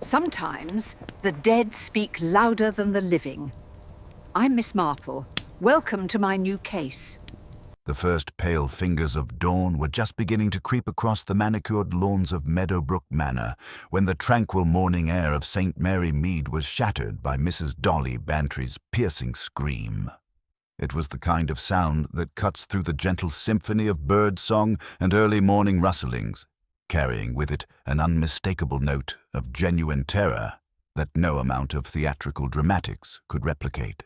Sometimes the dead speak louder than the living. I'm Miss Marple. Welcome to my new case. The first pale fingers of dawn were just beginning to creep across the manicured lawns of Meadowbrook Manor when the tranquil morning air of St. Mary Mead was shattered by Mrs. Dolly Bantry's piercing scream. It was the kind of sound that cuts through the gentle symphony of bird song and early morning rustlings, carrying with it an unmistakable note of genuine terror that no amount of theatrical dramatics could replicate.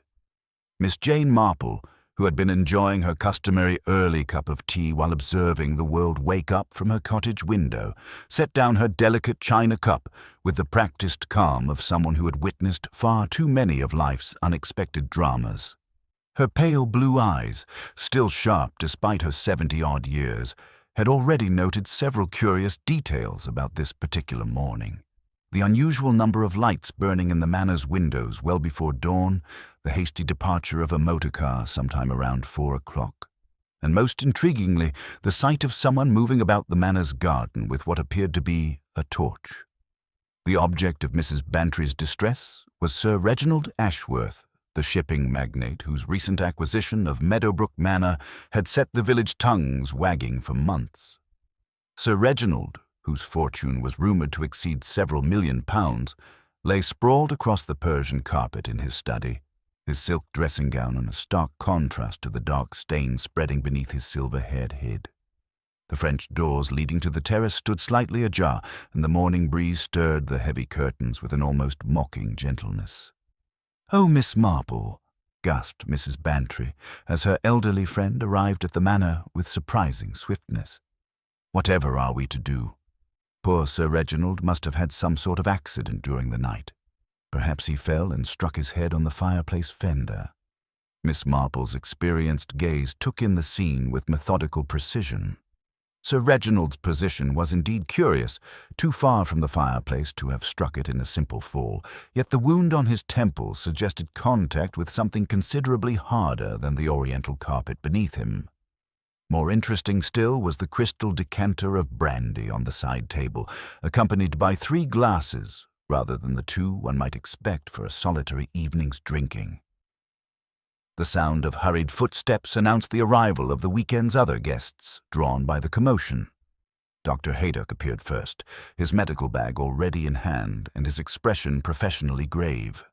Miss Jane Marple, who had been enjoying her customary early cup of tea while observing the world wake up from her cottage window, set down her delicate china cup with the practiced calm of someone who had witnessed far too many of life's unexpected dramas. Her pale blue eyes, still sharp despite her 70-odd years, had already noted several curious details about this particular morning. The unusual number of lights burning in the manor's windows well before dawn, the hasty departure of a motor car sometime around 4 o'clock, and most intriguingly, the sight of someone moving about the manor's garden with what appeared to be a torch. The object of Mrs. Bantry's distress was Sir Reginald Ashworth, the shipping magnate whose recent acquisition of Meadowbrook Manor had set the village tongues wagging for months. Sir Reginald, whose fortune was rumoured to exceed several £1,000,000, lay sprawled across the Persian carpet in his study, his silk dressing gown in a stark contrast to the dark stain spreading beneath his silver-haired head. The French doors leading to the terrace stood slightly ajar, and the morning breeze stirred the heavy curtains with an almost mocking gentleness. "Oh, Miss Marple," gasped Mrs. Bantry, as her elderly friend arrived at the manor with surprising swiftness. "Whatever are we to do? Poor Sir Reginald must have had some sort of accident during the night. Perhaps he fell and struck his head on the fireplace fender." Miss Marple's experienced gaze took in the scene with methodical precision. Sir Reginald's position was indeed curious, too far from the fireplace to have struck it in a simple fall, yet the wound on his temple suggested contact with something considerably harder than the oriental carpet beneath him. More interesting still was the crystal decanter of brandy on the side table, accompanied by 3 glasses, rather than the 2 one might expect for a solitary evening's drinking. The sound of hurried footsteps announced the arrival of the weekend's other guests, drawn by the commotion. Dr. Haydock appeared first, his medical bag already in hand and his expression professionally grave.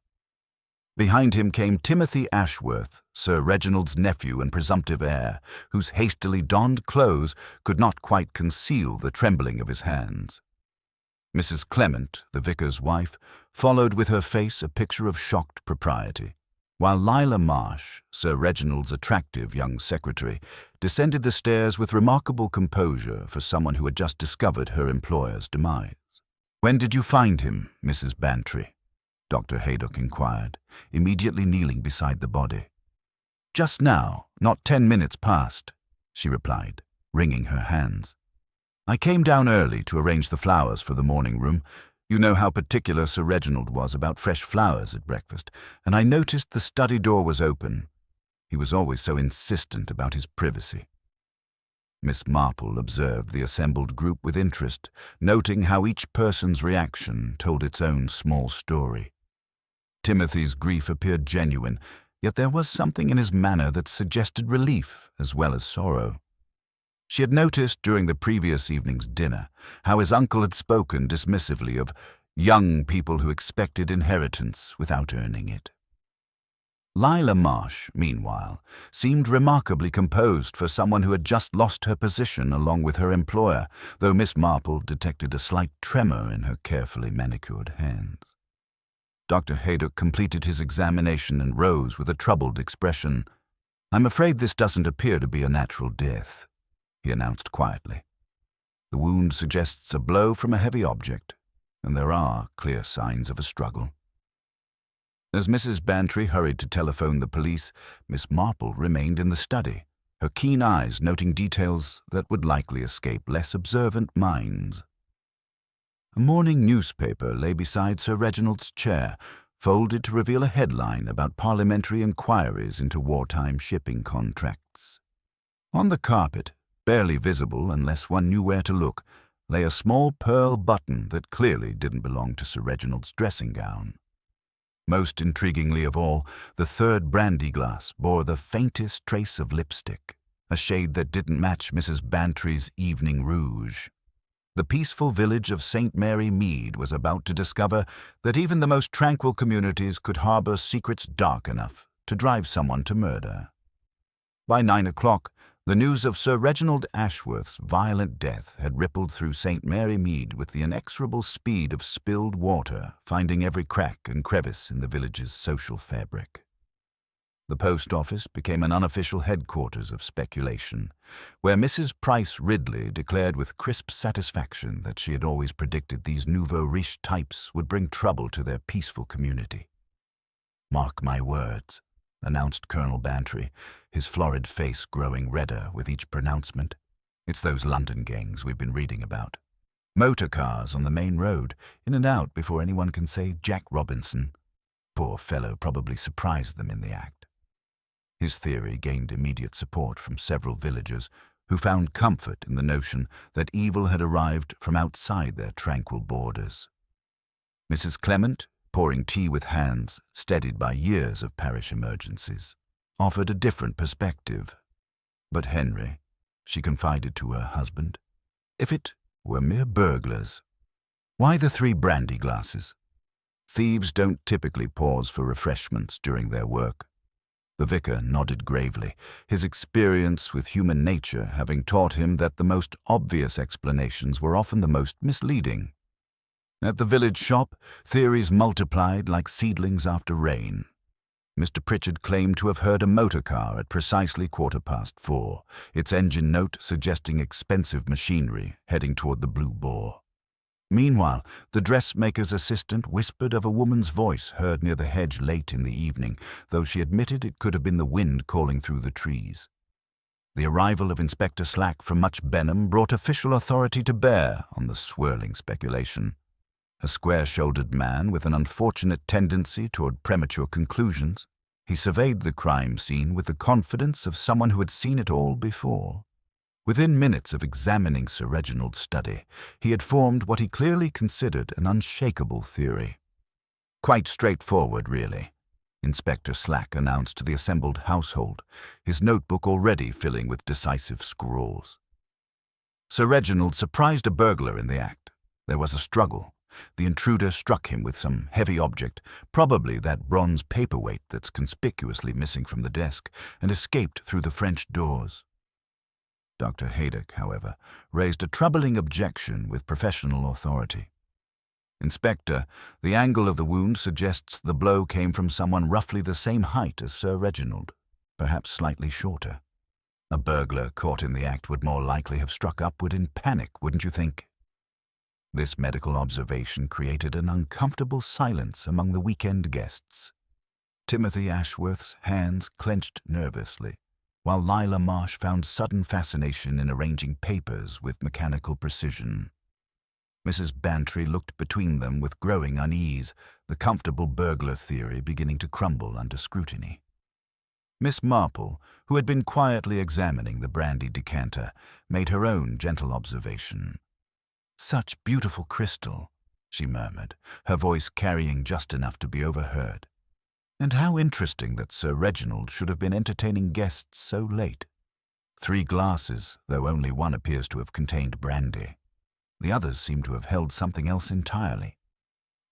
Behind him came Timothy Ashworth, Sir Reginald's nephew and presumptive heir, whose hastily donned clothes could not quite conceal the trembling of his hands. Mrs. Clement, the vicar's wife, followed with her face a picture of shocked propriety, while Lila Marsh, Sir Reginald's attractive young secretary, descended the stairs with remarkable composure for someone who had just discovered her employer's demise. "When did you find him, Mrs. Bantry?" Dr. Haydock inquired, immediately kneeling beside the body. "Just now, not 10 minutes past," she replied, wringing her hands. "I came down early to arrange the flowers for the morning room. You know how particular Sir Reginald was about fresh flowers at breakfast, and I noticed the study door was open. He was always so insistent about his privacy." Miss Marple observed the assembled group with interest, noting how each person's reaction told its own small story. Timothy's grief appeared genuine, yet there was something in his manner that suggested relief as well as sorrow. She had noticed during the previous evening's dinner how his uncle had spoken dismissively of young people who expected inheritance without earning it. Lila Marsh, meanwhile, seemed remarkably composed for someone who had just lost her position along with her employer, though Miss Marple detected a slight tremor in her carefully manicured hands. Dr. Haydock completed his examination and rose with a troubled expression. "I'm afraid this doesn't appear to be a natural death," he announced quietly. "The wound suggests a blow from a heavy object, and there are clear signs of a struggle." As Mrs. Bantry hurried to telephone the police, Miss Marple remained in the study, her keen eyes noting details that would likely escape less observant minds. A morning newspaper lay beside Sir Reginald's chair, folded to reveal a headline about parliamentary inquiries into wartime shipping contracts. On the carpet, barely visible unless one knew where to look, lay a small pearl button that clearly didn't belong to Sir Reginald's dressing gown. Most intriguingly of all, the third brandy glass bore the faintest trace of lipstick, a shade that didn't match Mrs. Bantry's evening rouge. The peaceful village of St. Mary Mead was about to discover that even the most tranquil communities could harbor secrets dark enough to drive someone to murder. By 9 o'clock, the news of Sir Reginald Ashworth's violent death had rippled through St. Mary Mead with the inexorable speed of spilled water, finding every crack and crevice in the village's social fabric. The post office became an unofficial headquarters of speculation, where Mrs. Price Ridley declared with crisp satisfaction that she had always predicted these nouveau riche types would bring trouble to their peaceful community. "Mark my words," announced Colonel Bantry, his florid face growing redder with each pronouncement. "It's those London gangs we've been reading about. Motor cars on the main road, in and out before anyone can say Jack Robinson. Poor fellow probably surprised them in the act." His theory gained immediate support from several villagers who found comfort in the notion that evil had arrived from outside their tranquil borders. Mrs. Clement, pouring tea with hands steadied by years of parish emergencies, offered a different perspective. But Henry, she confided to her husband, if it were mere burglars. Why the 3 brandy glasses? Thieves don't typically pause for refreshments during their work. The vicar nodded gravely, his experience with human nature having taught him that the most obvious explanations were often the most misleading. At the village shop, theories multiplied like seedlings after rain. Mr. Pritchard claimed to have heard a motor car at precisely 4:15, its engine note suggesting expensive machinery heading toward the Blue Boar. Meanwhile, the dressmaker's assistant whispered of a woman's voice heard near the hedge late in the evening, though she admitted it could have been the wind calling through the trees. The arrival of Inspector Slack from Much Benham brought official authority to bear on the swirling speculation. A square-shouldered man with an unfortunate tendency toward premature conclusions, he surveyed the crime scene with the confidence of someone who had seen it all before. Within minutes of examining Sir Reginald's study, he had formed what he clearly considered an unshakable theory. "Quite straightforward, really," Inspector Slack announced to the assembled household, his notebook already filling with decisive scrawls. Sir Reginald surprised a burglar in the act. There was a struggle. The intruder struck him with some heavy object, probably that bronze paperweight that's conspicuously missing from the desk, and escaped through the French doors. Dr. Haydock, however, raised a troubling objection with professional authority. "Inspector, the angle of the wound suggests the blow came from someone roughly the same height as Sir Reginald, perhaps slightly shorter. A burglar caught in the act would more likely have struck upward in panic, wouldn't you think?" This medical observation created an uncomfortable silence among the weekend guests. Timothy Ashworth's hands clenched nervously, while Lila Marsh found sudden fascination in arranging papers with mechanical precision. Mrs. Bantry looked between them with growing unease, the comfortable burglar theory beginning to crumble under scrutiny. Miss Marple, who had been quietly examining the brandy decanter, made her own gentle observation. "Such beautiful crystal," she murmured, her voice carrying just enough to be overheard. "And how interesting that Sir Reginald should have been entertaining guests so late. 3 glasses, though only one appears to have contained brandy. The others seem to have held something else entirely."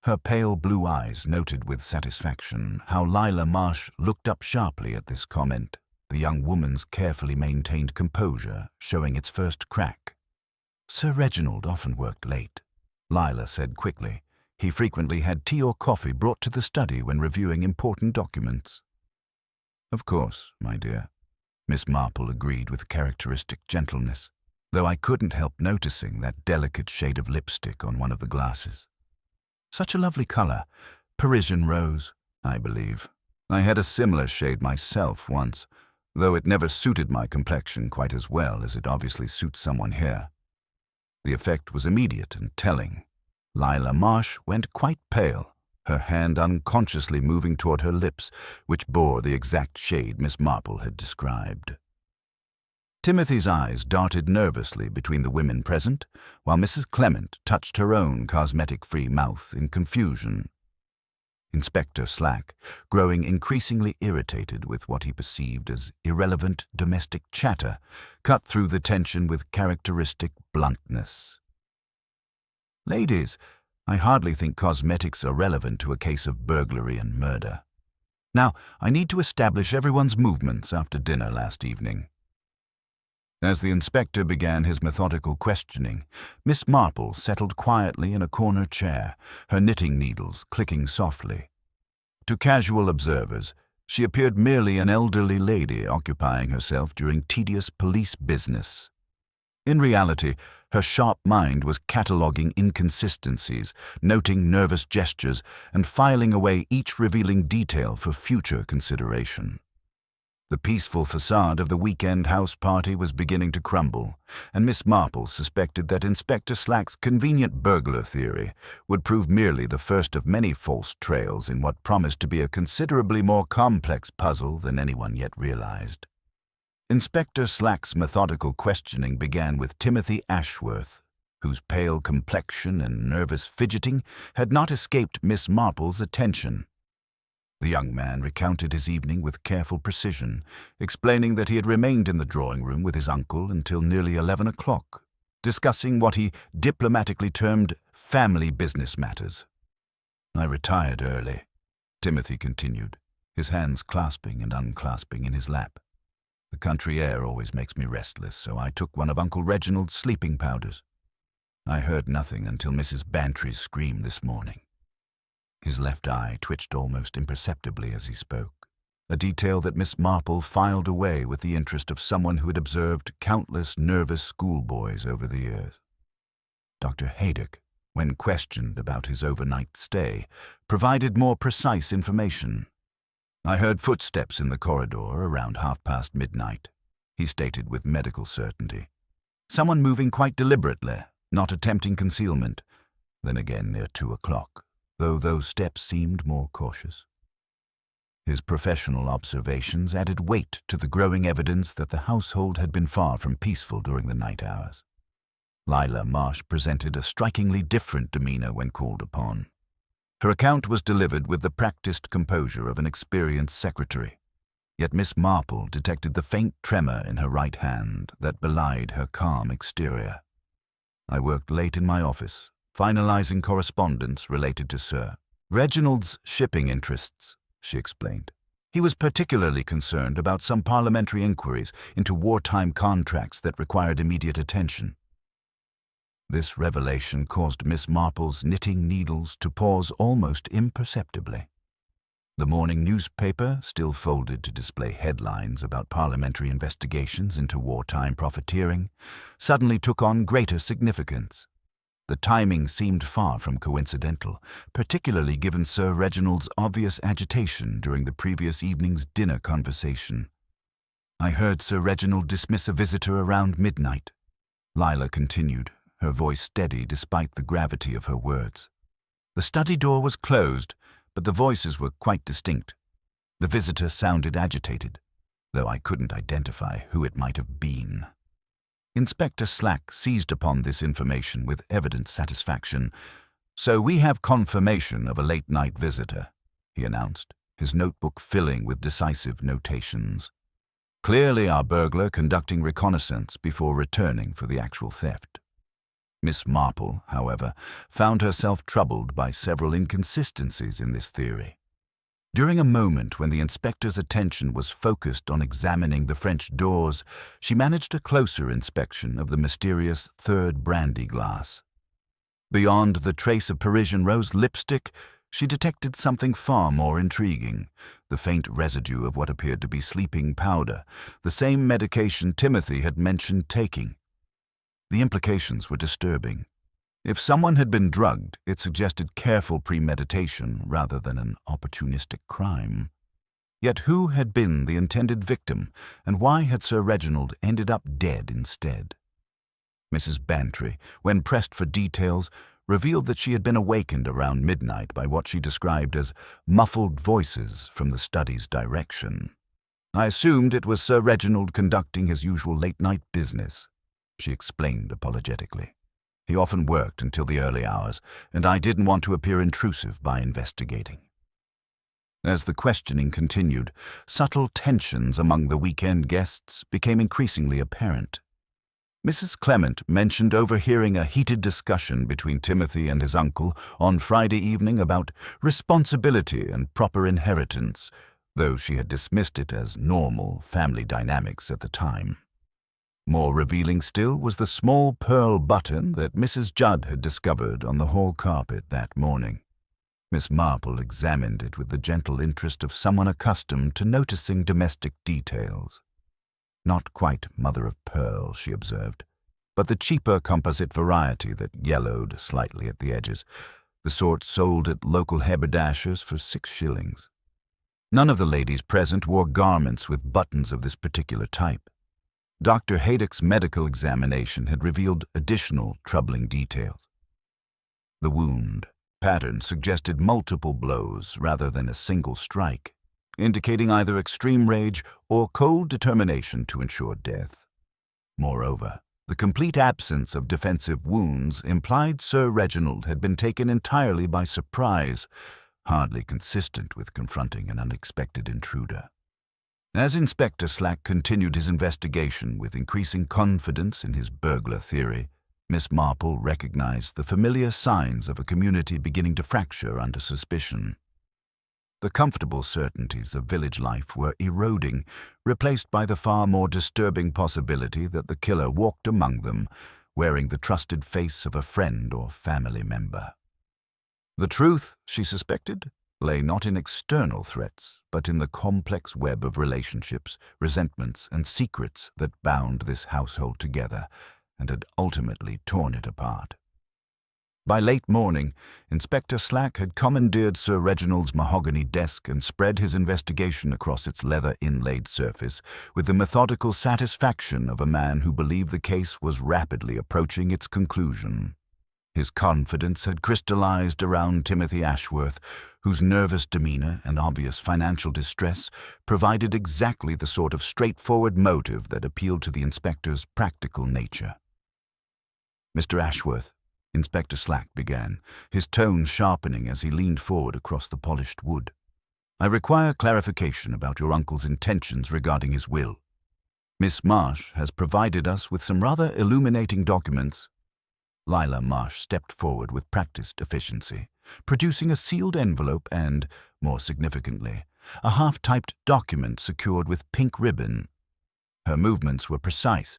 Her pale blue eyes noted with satisfaction how Lila Marsh looked up sharply at this comment, the young woman's carefully maintained composure showing its first crack. "Sir Reginald often worked late," Lila said quickly. "He frequently had tea or coffee brought to the study when reviewing important documents." "Of course, my dear," Miss Marple agreed with characteristic gentleness, though I couldn't help noticing that delicate shade of lipstick on one of the glasses. "Such a lovely color. Parisian rose, I believe. I had a similar shade myself once, though it never suited my complexion quite as well as it obviously suits someone here." The effect was immediate and telling. Lila Marsh went quite pale, her hand unconsciously moving toward her lips, which bore the exact shade Miss Marple had described. Timothy's eyes darted nervously between the women present, while Mrs. Clement touched her own cosmetic-free mouth in confusion. Inspector Slack, growing increasingly irritated with what he perceived as irrelevant domestic chatter, cut through the tension with characteristic bluntness. "Ladies, I hardly think cosmetics are relevant to a case of burglary and murder. Now, I need to establish everyone's movements after dinner last evening." As the inspector began his methodical questioning, Miss Marple settled quietly in a corner chair, her knitting needles clicking softly. To casual observers, she appeared merely an elderly lady occupying herself during tedious police business. In reality, her sharp mind was cataloguing inconsistencies, noting nervous gestures, and filing away each revealing detail for future consideration. The peaceful facade of the weekend house party was beginning to crumble, and Miss Marple suspected that Inspector Slack's convenient burglar theory would prove merely the first of many false trails in what promised to be a considerably more complex puzzle than anyone yet realized. Inspector Slack's methodical questioning began with Timothy Ashworth, whose pale complexion and nervous fidgeting had not escaped Miss Marple's attention. The young man recounted his evening with careful precision, explaining that he had remained in the drawing-room with his uncle until nearly 11 o'clock, discussing what he diplomatically termed family business matters. "I retired early," Timothy continued, his hands clasping and unclasping in his lap. "The country air always makes me restless, so I took one of Uncle Reginald's sleeping powders. I heard nothing until Mrs. Bantry's scream this morning." His left eye twitched almost imperceptibly as he spoke, a detail that Miss Marple filed away with the interest of someone who had observed countless nervous schoolboys over the years. Dr. Haydock, when questioned about his overnight stay, provided more precise information. "I heard footsteps in the corridor around midnight," he stated with medical certainty. "Someone moving quite deliberately, not attempting concealment. Then again near 2 o'clock. Though those steps seemed more cautious." His professional observations added weight to the growing evidence that the household had been far from peaceful during the night hours. Lila Marsh presented a strikingly different demeanor when called upon. Her account was delivered with the practiced composure of an experienced secretary, yet Miss Marple detected the faint tremor in her right hand that belied her calm exterior. "I worked late in my office, finalizing correspondence related to Sir Reginald's shipping interests," she explained. "He was particularly concerned about some parliamentary inquiries into wartime contracts that required immediate attention." This revelation caused Miss Marple's knitting needles to pause almost imperceptibly. The morning newspaper, still folded to display headlines about parliamentary investigations into wartime profiteering, suddenly took on greater significance. The timing seemed far from coincidental, particularly given Sir Reginald's obvious agitation during the previous evening's dinner conversation. "I heard Sir Reginald dismiss a visitor around midnight," Lila continued, her voice steady despite the gravity of her words. "The study door was closed, but the voices were quite distinct. The visitor sounded agitated, though I couldn't identify who it might have been." Inspector Slack seized upon this information with evident satisfaction. "So we have confirmation of a late-night visitor," he announced, his notebook filling with decisive notations. "Clearly our burglar conducting reconnaissance before returning for the actual theft." Miss Marple, however, found herself troubled by several inconsistencies in this theory. During a moment when the inspector's attention was focused on examining the French doors, she managed a closer inspection of the mysterious third brandy glass. Beyond the trace of Parisian rose lipstick, she detected something far more intriguing, the faint residue of what appeared to be sleeping powder, the same medication Timothy had mentioned taking. The implications were disturbing. If someone had been drugged, it suggested careful premeditation rather than an opportunistic crime. Yet who had been the intended victim, and why had Sir Reginald ended up dead instead? Mrs. Bantry, when pressed for details, revealed that she had been awakened around midnight by what she described as muffled voices from the study's direction. I assumed it was Sir Reginald conducting his usual late-night business, she explained apologetically. He often worked until the early hours, and I didn't want to appear intrusive by investigating. As the questioning continued, subtle tensions among the weekend guests became increasingly apparent. Mrs. Clement mentioned overhearing a heated discussion between Timothy and his uncle on Friday evening about responsibility and proper inheritance, though she had dismissed it as normal family dynamics at the time. More revealing still was the small pearl button that Mrs. Judd had discovered on the hall carpet that morning. Miss Marple examined it with the gentle interest of someone accustomed to noticing domestic details. Not quite mother-of-pearl, she observed, but the cheaper composite variety that yellowed slightly at the edges, the sort sold at local haberdashers for 6 shillings. None of the ladies present wore garments with buttons of this particular type. Dr. Haydock's medical examination had revealed additional troubling details. The wound pattern suggested multiple blows rather than a single strike, indicating either extreme rage or cold determination to ensure death. Moreover, the complete absence of defensive wounds implied Sir Reginald had been taken entirely by surprise, hardly consistent with confronting an unexpected intruder. As Inspector Slack continued his investigation with increasing confidence in his burglar theory, Miss Marple recognized the familiar signs of a community beginning to fracture under suspicion. The comfortable certainties of village life were eroding, replaced by the far more disturbing possibility that the killer walked among them, wearing the trusted face of a friend or family member. The truth, she suspected, lay not in external threats, but in the complex web of relationships, resentments, and secrets that bound this household together and had ultimately torn it apart. By late morning, Inspector Slack had commandeered Sir Reginald's mahogany desk and spread his investigation across its leather-inlaid surface with the methodical satisfaction of a man who believed the case was rapidly approaching its conclusion. His confidence had crystallized around Timothy Ashworth, whose nervous demeanor and obvious financial distress provided exactly the sort of straightforward motive that appealed to the inspector's practical nature. "Mr. Ashworth," Inspector Slack began, his tone sharpening as he leaned forward across the polished wood, "I require clarification about your uncle's intentions regarding his will. Miss Marsh has provided us with some rather illuminating documents." Lila Marsh stepped forward with practiced efficiency, producing a sealed envelope and, more significantly, a half-typed document secured with pink ribbon. Her movements were precise,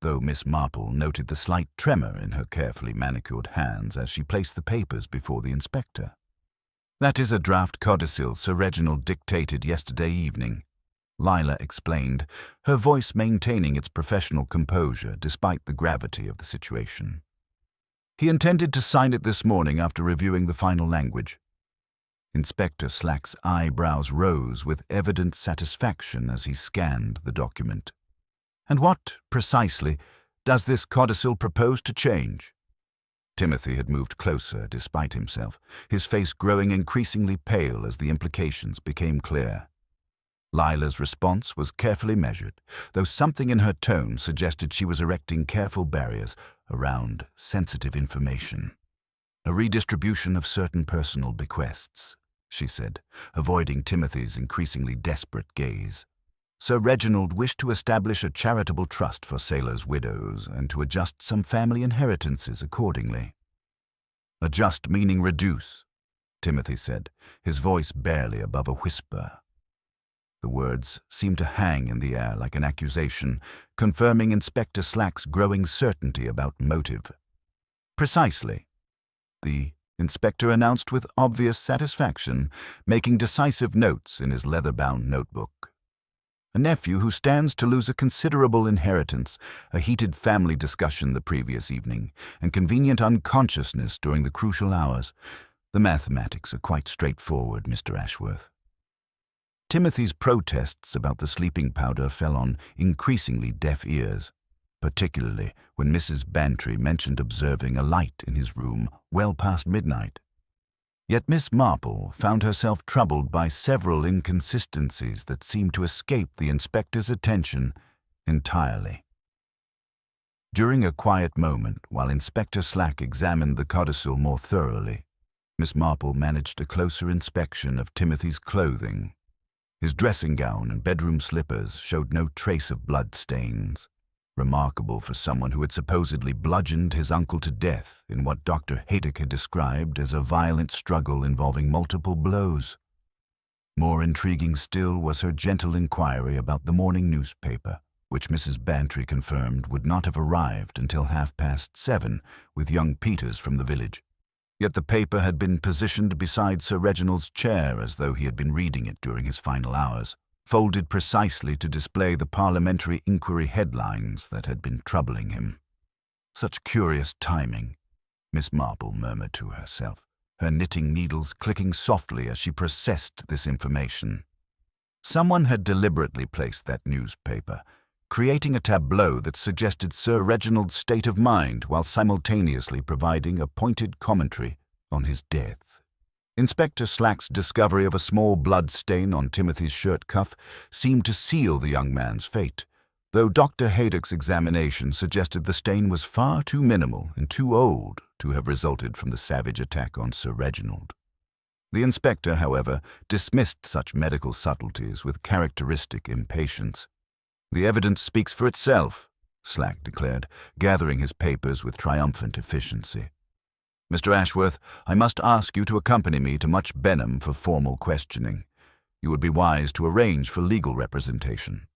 though Miss Marple noted the slight tremor in her carefully manicured hands as she placed the papers before the inspector. "That is a draft codicil Sir Reginald dictated yesterday evening," Lila explained, her voice maintaining its professional composure despite the gravity of the situation. "He intended to sign it this morning after reviewing the final language." Inspector Slack's eyebrows rose with evident satisfaction as he scanned the document. "And what, precisely, does this codicil propose to change?" Timothy had moved closer despite himself, his face growing increasingly pale as the implications became clear. Lila's response was carefully measured, though something in her tone suggested she was erecting careful barriers around sensitive information. "A redistribution of certain personal bequests," she said, avoiding Timothy's increasingly desperate gaze. "Sir Reginald wished to establish a charitable trust for sailors' widows and to adjust some family inheritances accordingly." "Adjust meaning reduce," Timothy said, his voice barely above a whisper. The words seemed to hang in the air like an accusation, confirming Inspector Slack's growing certainty about motive. "Precisely," the inspector announced with obvious satisfaction, making decisive notes in his leather-bound notebook. "A nephew who stands to lose a considerable inheritance, a heated family discussion the previous evening, and convenient unconsciousness during the crucial hours. The mathematics are quite straightforward, Mr. Ashworth." Timothy's protests about the sleeping powder fell on increasingly deaf ears, particularly when Mrs. Bantry mentioned observing a light in his room well past midnight. Yet Miss Marple found herself troubled by several inconsistencies that seemed to escape the inspector's attention entirely. During a quiet moment, while Inspector Slack examined the codicil more thoroughly, Miss Marple managed a closer inspection of Timothy's clothing. His dressing gown and bedroom slippers showed no trace of blood stains, remarkable for someone who had supposedly bludgeoned his uncle to death in what Dr. Haydock had described as a violent struggle involving multiple blows. More intriguing still was her gentle inquiry about the morning newspaper, which Mrs. Bantry confirmed would not have arrived until 7:30 with young Peters from the village. Yet the paper had been positioned beside Sir Reginald's chair as though he had been reading it during his final hours, folded precisely to display the parliamentary inquiry headlines that had been troubling him. Such curious timing, Miss Marple murmured to herself, her knitting needles clicking softly as she processed this information. Someone had deliberately placed that newspaper, creating a tableau that suggested Sir Reginald's state of mind while simultaneously providing a pointed commentary on his death. Inspector Slack's discovery of a small blood stain on Timothy's shirt cuff seemed to seal the young man's fate, though Dr. Haydock's examination suggested the stain was far too minimal and too old to have resulted from the savage attack on Sir Reginald. The inspector, however, dismissed such medical subtleties with characteristic impatience. "The evidence speaks for itself," Slack declared, gathering his papers with triumphant efficiency. "Mr. Ashworth, I must ask you to accompany me to Much Benham for formal questioning. You would be wise to arrange for legal representation."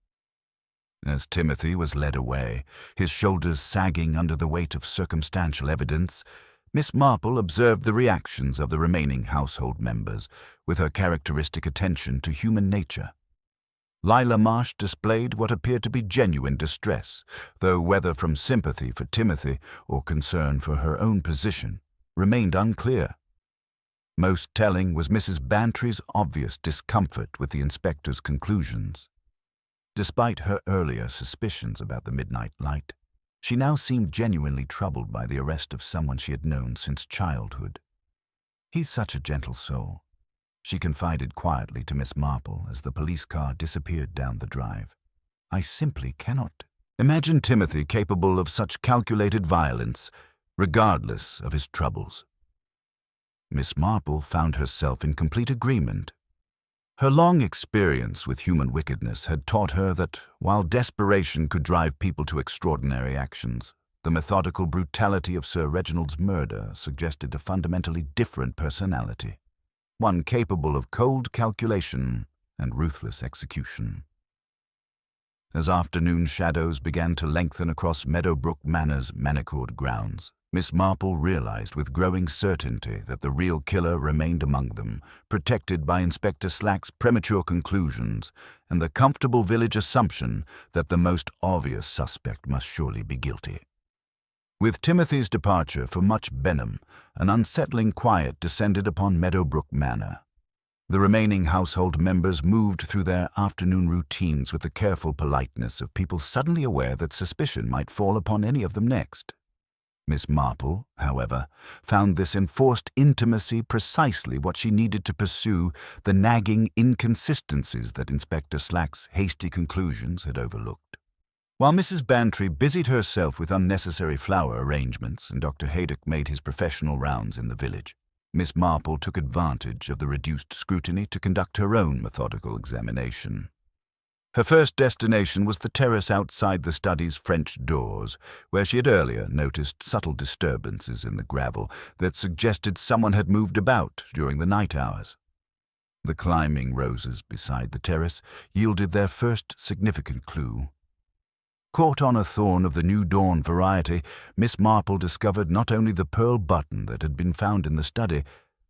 As Timothy was led away, his shoulders sagging under the weight of circumstantial evidence, Miss Marple observed the reactions of the remaining household members with her characteristic attention to human nature. Lila Marsh displayed what appeared to be genuine distress, though whether from sympathy for Timothy or concern for her own position remained unclear. Most telling was Mrs. Bantry's obvious discomfort with the inspector's conclusions. Despite her earlier suspicions about the midnight light, she now seemed genuinely troubled by the arrest of someone she had known since childhood. "He's such a gentle soul," she confided quietly to Miss Marple as the police car disappeared down the drive. "I simply cannot imagine Timothy capable of such calculated violence, regardless of his troubles." Miss Marple found herself in complete agreement. Her long experience with human wickedness had taught her that, while desperation could drive people to extraordinary actions, the methodical brutality of Sir Reginald's murder suggested a fundamentally different personality, one capable of cold calculation and ruthless execution. As afternoon shadows began to lengthen across Meadowbrook Manor's manicured grounds, Miss Marple realized with growing certainty that the real killer remained among them, protected by Inspector Slack's premature conclusions and the comfortable village assumption that the most obvious suspect must surely be guilty. With Timothy's departure for Much Benham, an unsettling quiet descended upon Meadowbrook Manor. The remaining household members moved through their afternoon routines with the careful politeness of people suddenly aware that suspicion might fall upon any of them next. Miss Marple, however, found this enforced intimacy precisely what she needed to pursue the nagging inconsistencies that Inspector Slack's hasty conclusions had overlooked. While Mrs. Bantry busied herself with unnecessary flower arrangements and Dr. Haydock made his professional rounds in the village, Miss Marple took advantage of the reduced scrutiny to conduct her own methodical examination. Her first destination was the terrace outside the study's French doors, where she had earlier noticed subtle disturbances in the gravel that suggested someone had moved about during the night hours. The climbing roses beside the terrace yielded their first significant clue. Caught on a thorn of the New Dawn variety, Miss Marple discovered not only the pearl button that had been found in the study,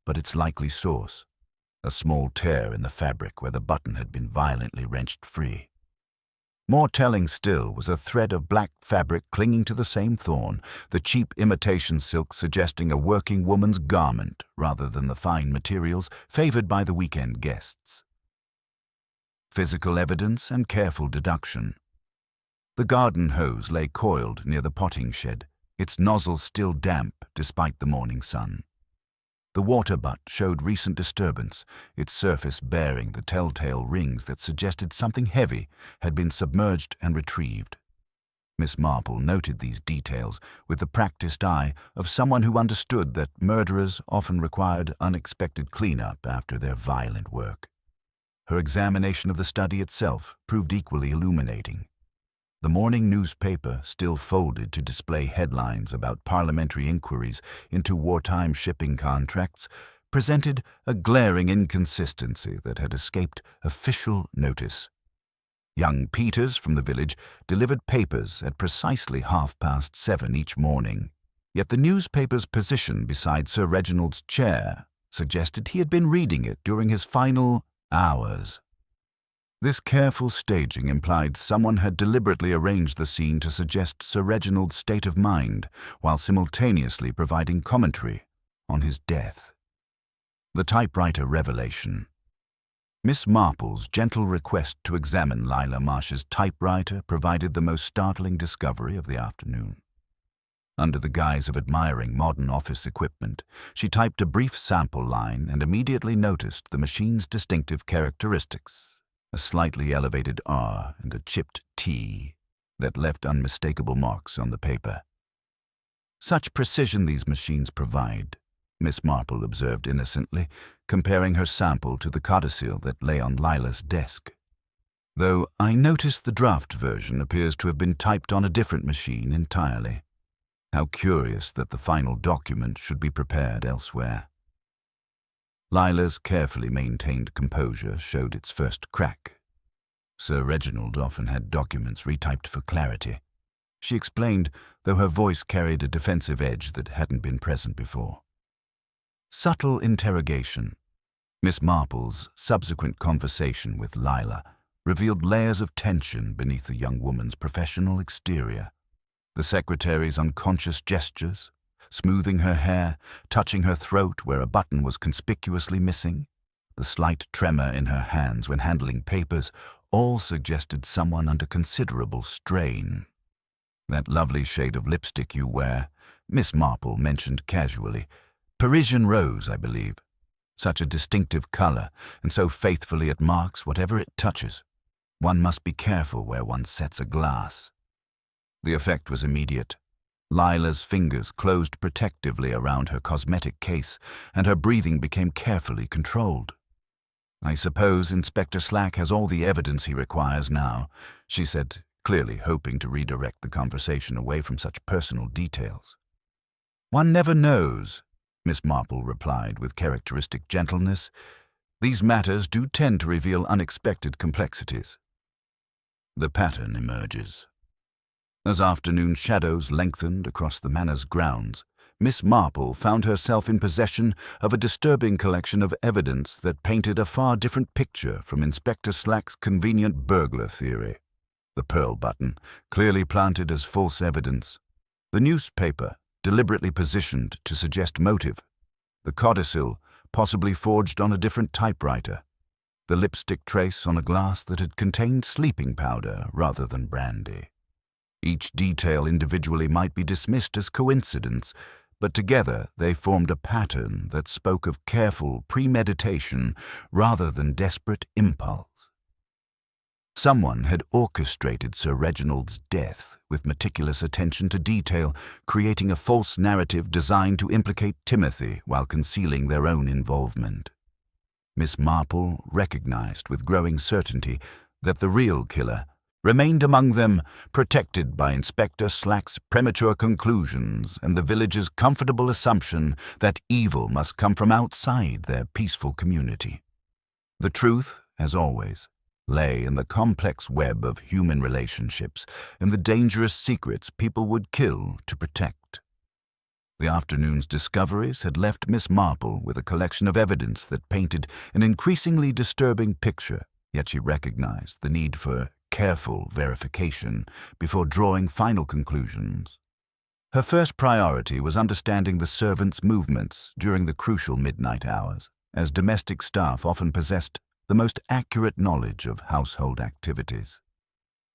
but its likely source, a small tear in the fabric where the button had been violently wrenched free. More telling still was a thread of black fabric clinging to the same thorn, the cheap imitation silk suggesting a working woman's garment rather than the fine materials favored by the weekend guests. Physical evidence and careful deduction. The garden hose lay coiled near the potting shed, its nozzle still damp despite the morning sun. The water butt showed recent disturbance, its surface bearing the telltale rings that suggested something heavy had been submerged and retrieved. Miss Marple noted these details with the practiced eye of someone who understood that murderers often required unexpected cleanup after their violent work. Her examination of the study itself proved equally illuminating. The morning newspaper, still folded to display headlines about parliamentary inquiries into wartime shipping contracts, presented a glaring inconsistency that had escaped official notice. Young Peters from the village delivered papers at precisely 7:30 each morning, yet the newspaper's position beside Sir Reginald's chair suggested he had been reading it during his final hours. This careful staging implied someone had deliberately arranged the scene to suggest Sir Reginald's state of mind while simultaneously providing commentary on his death. The typewriter revelation. Miss Marple's gentle request to examine Lila Marsh's typewriter provided the most startling discovery of the afternoon. Under the guise of admiring modern office equipment, she typed a brief sample line and immediately noticed the machine's distinctive characteristics, a slightly elevated R and a chipped T that left unmistakable marks on the paper. Such precision these machines provide, Miss Marple observed innocently, comparing her sample to the codicil that lay on Lila's desk. Though I notice the draft version appears to have been typed on a different machine entirely. How curious that the final document should be prepared elsewhere. Lila's carefully maintained composure showed its first crack. Sir Reginald often had documents retyped for clarity, she explained, though her voice carried a defensive edge that hadn't been present before. Subtle interrogation. Miss Marple's subsequent conversation with Lila revealed layers of tension beneath the young woman's professional exterior. The secretary's unconscious gestures, smoothing her hair, touching her throat where a button was conspicuously missing, the slight tremor in her hands when handling papers, all suggested someone under considerable strain. That lovely shade of lipstick you wear, Miss Marple mentioned casually. Parisian rose, I believe. Such a distinctive color, and so faithfully it marks whatever it touches. One must be careful where one sets a glass. The effect was immediate. Lila's fingers closed protectively around her cosmetic case, and her breathing became carefully controlled. I suppose Inspector Slack has all the evidence he requires now, she said, clearly hoping to redirect the conversation away from such personal details. One never knows, Miss Marple replied with characteristic gentleness. These matters do tend to reveal unexpected complexities. The pattern emerges. As afternoon shadows lengthened across the manor's grounds, Miss Marple found herself in possession of a disturbing collection of evidence that painted a far different picture from Inspector Slack's convenient burglar theory. The pearl button, clearly planted as false evidence. The newspaper, deliberately positioned to suggest motive. The codicil, possibly forged on a different typewriter. The lipstick trace on a glass that had contained sleeping powder rather than brandy. Each detail individually might be dismissed as coincidence, but together they formed a pattern that spoke of careful premeditation rather than desperate impulse. Someone had orchestrated Sir Reginald's death with meticulous attention to detail, creating a false narrative designed to implicate Timothy while concealing their own involvement. Miss Marple recognized with growing certainty that the real killer remained among them, protected by Inspector Slack's premature conclusions and the village's comfortable assumption that evil must come from outside their peaceful community. The truth, as always, lay in the complex web of human relationships and the dangerous secrets people would kill to protect. The afternoon's discoveries had left Miss Marple with a collection of evidence that painted an increasingly disturbing picture, yet she recognized the need for careful verification before drawing final conclusions. Her first priority was understanding the servants' movements during the crucial midnight hours, as domestic staff often possessed the most accurate knowledge of household activities.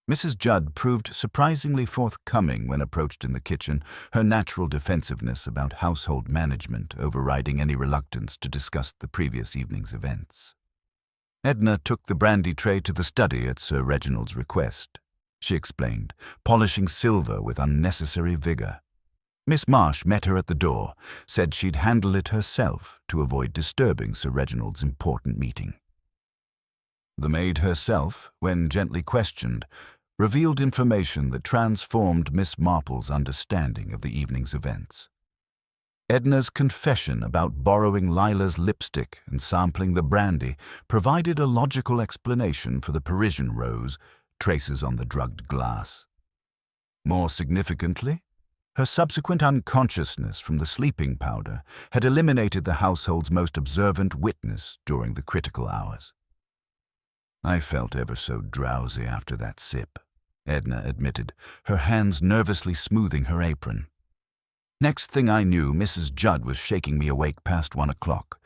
Mrs. Judd proved surprisingly forthcoming when approached in the kitchen, her natural defensiveness about household management overriding any reluctance to discuss the previous evening's events. Edna took the brandy tray to the study at Sir Reginald's request, she explained, polishing silver with unnecessary vigor. Miss Marsh met her at the door, said she'd handle it herself to avoid disturbing Sir Reginald's important meeting. The maid herself, when gently questioned, revealed information that transformed Miss Marple's understanding of the evening's events. Edna's confession about borrowing Lila's lipstick and sampling the brandy provided a logical explanation for the Parisian rose, traces on the drugged glass. More significantly, her subsequent unconsciousness from the sleeping powder had eliminated the household's most observant witness during the critical hours. "I felt ever so drowsy after that sip," Edna admitted, her hands nervously smoothing her apron. "Next thing I knew, Mrs. Judd was shaking me awake past 1 o'clock.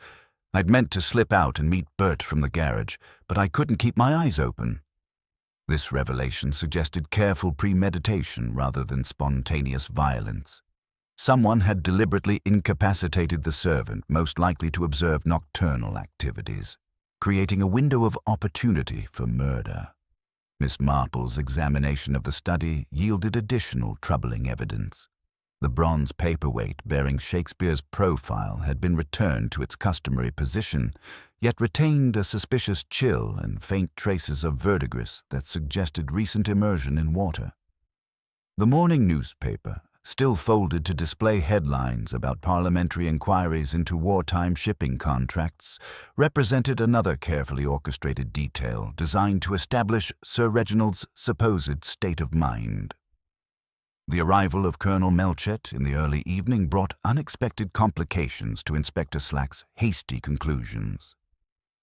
I'd meant to slip out and meet Bert from the garage, but I couldn't keep my eyes open." This revelation suggested careful premeditation rather than spontaneous violence. Someone had deliberately incapacitated the servant most likely to observe nocturnal activities, creating a window of opportunity for murder. Miss Marple's examination of the study yielded additional troubling evidence. The bronze paperweight bearing Shakespeare's profile had been returned to its customary position, yet retained a suspicious chill and faint traces of verdigris that suggested recent immersion in water. The morning newspaper, still folded to display headlines about parliamentary inquiries into wartime shipping contracts, represented another carefully orchestrated detail designed to establish Sir Reginald's supposed state of mind. The arrival of Colonel Melchett in the early evening brought unexpected complications to Inspector Slack's hasty conclusions.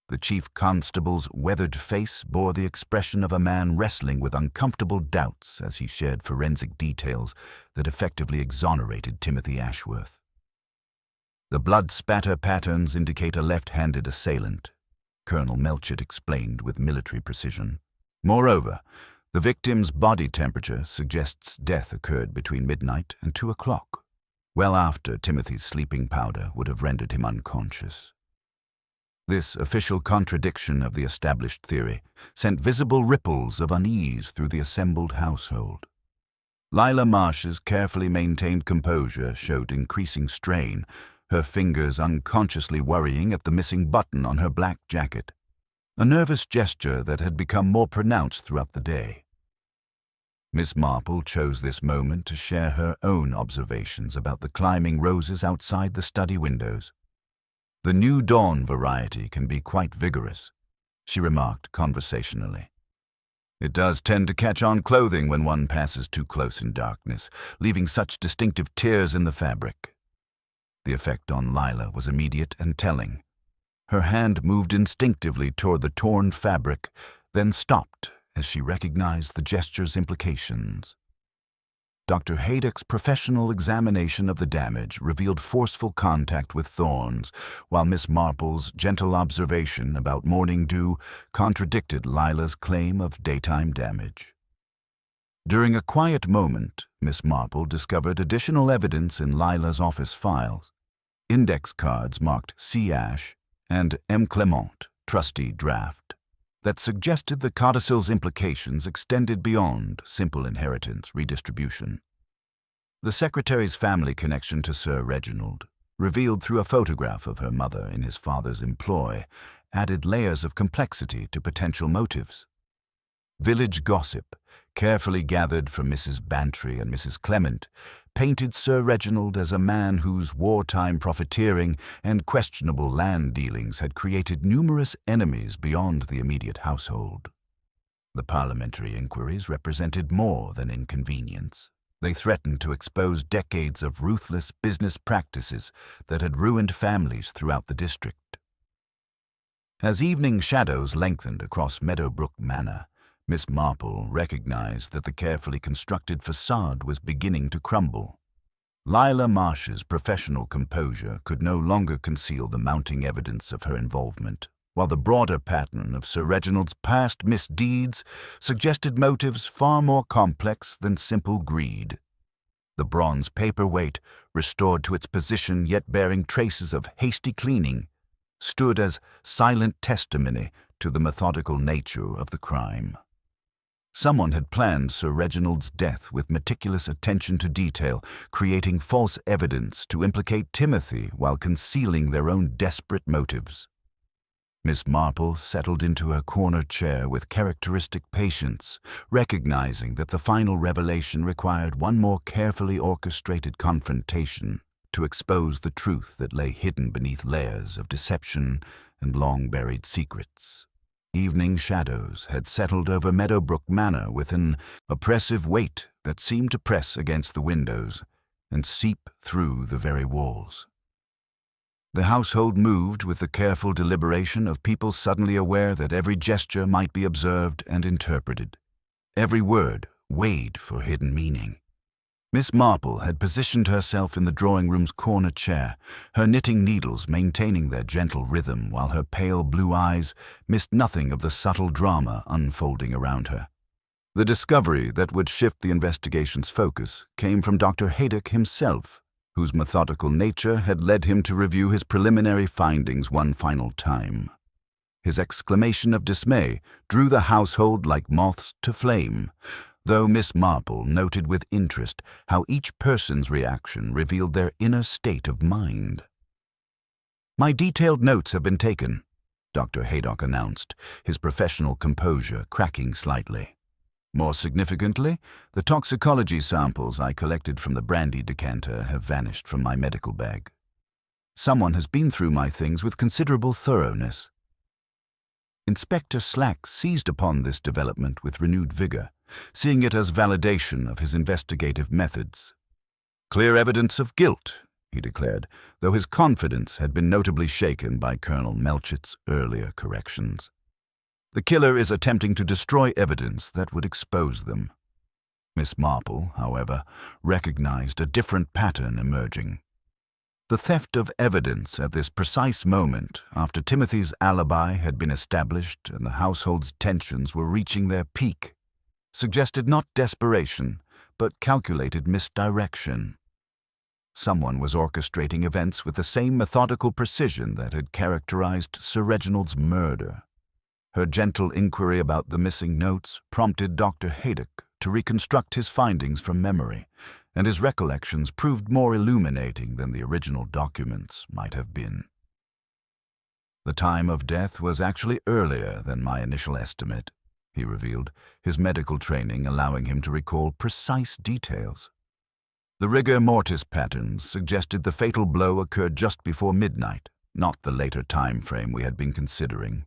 The chief constable's weathered face bore the expression of a man wrestling with uncomfortable doubts as he shared forensic details that effectively exonerated Timothy Ashworth. "The blood spatter patterns indicate a left-handed assailant," Colonel Melchett explained with military precision. "Moreover, the victim's body temperature suggests death occurred between midnight and 2 o'clock, well after Timothy's sleeping powder would have rendered him unconscious." This official contradiction of the established theory sent visible ripples of unease through the assembled household. Lila Marsh's carefully maintained composure showed increasing strain, her fingers unconsciously worrying at the missing button on her black jacket, a nervous gesture that had become more pronounced throughout the day. Miss Marple chose this moment to share her own observations about the climbing roses outside the study windows. "The new dawn variety can be quite vigorous," she remarked conversationally. "It does tend to catch on clothing when one passes too close in darkness, leaving such distinctive tears in the fabric." The effect on Lila was immediate and telling. Her hand moved instinctively toward the torn fabric, then stopped as she recognized the gesture's implications. Dr. Haydock's professional examination of the damage revealed forceful contact with thorns, while Miss Marple's gentle observation about morning dew contradicted Lila's claim of daytime damage. During a quiet moment, Miss Marple discovered additional evidence in Lila's office files. Index cards marked C. Ash and M. Clement, trustee draft, that suggested the Codicil's implications extended beyond simple inheritance redistribution. The secretary's family connection to Sir Reginald, revealed through a photograph of her mother in his father's employ, added layers of complexity to potential motives. Village gossip, carefully gathered from Mrs. Bantry and Mrs. Clement, painted Sir Reginald as a man whose wartime profiteering and questionable land dealings had created numerous enemies beyond the immediate household. The parliamentary inquiries represented more than inconvenience. They threatened to expose decades of ruthless business practices that had ruined families throughout the district. As evening shadows lengthened across Meadowbrook Manor, Miss Marple recognized that the carefully constructed facade was beginning to crumble. Lila Marsh's professional composure could no longer conceal the mounting evidence of her involvement, while the broader pattern of Sir Reginald's past misdeeds suggested motives far more complex than simple greed. The bronze paperweight, restored to its position yet bearing traces of hasty cleaning, stood as silent testimony to the methodical nature of the crime. Someone had planned Sir Reginald's death with meticulous attention to detail, creating false evidence to implicate Timothy while concealing their own desperate motives. Miss Marple settled into her corner chair with characteristic patience, recognizing that the final revelation required one more carefully orchestrated confrontation to expose the truth that lay hidden beneath layers of deception and long-buried secrets. Evening shadows had settled over Meadowbrook Manor with an oppressive weight that seemed to press against the windows and seep through the very walls. The household moved with the careful deliberation of people suddenly aware that every gesture might be observed and interpreted. Every word weighed for hidden meaning. Miss Marple had positioned herself in the drawing-room's corner chair, her knitting needles maintaining their gentle rhythm while her pale blue eyes missed nothing of the subtle drama unfolding around her. The discovery that would shift the investigation's focus came from Dr. Haydock himself, whose methodical nature had led him to review his preliminary findings one final time. His exclamation of dismay drew the household like moths to flame, though Miss Marple noted with interest how each person's reaction revealed their inner state of mind. "My detailed notes have been taken," Dr. Haydock announced, his professional composure cracking slightly. "More significantly, the toxicology samples I collected from the Brandy decanter have vanished from my medical bag. Someone has been through my things with considerable thoroughness." Inspector Slack seized upon this development with renewed vigor, seeing it as validation of his investigative methods. "Clear evidence of guilt," he declared, though his confidence had been notably shaken by Colonel Melchett's earlier corrections. "The killer is attempting to destroy evidence that would expose them." Miss Marple, however, recognized a different pattern emerging. The theft of evidence at this precise moment, after Timothy's alibi had been established and the household's tensions were reaching their peak, suggested not desperation, but calculated misdirection. Someone was orchestrating events with the same methodical precision that had characterized Sir Reginald's murder. Her gentle inquiry about the missing notes prompted Dr. Haydock to reconstruct his findings from memory, and his recollections proved more illuminating than the original documents might have been. "The time of death was actually earlier than my initial estimate," he revealed, his medical training allowing him to recall precise details. "The rigor mortis patterns suggested the fatal blow occurred just before midnight, not the later time frame we had been considering."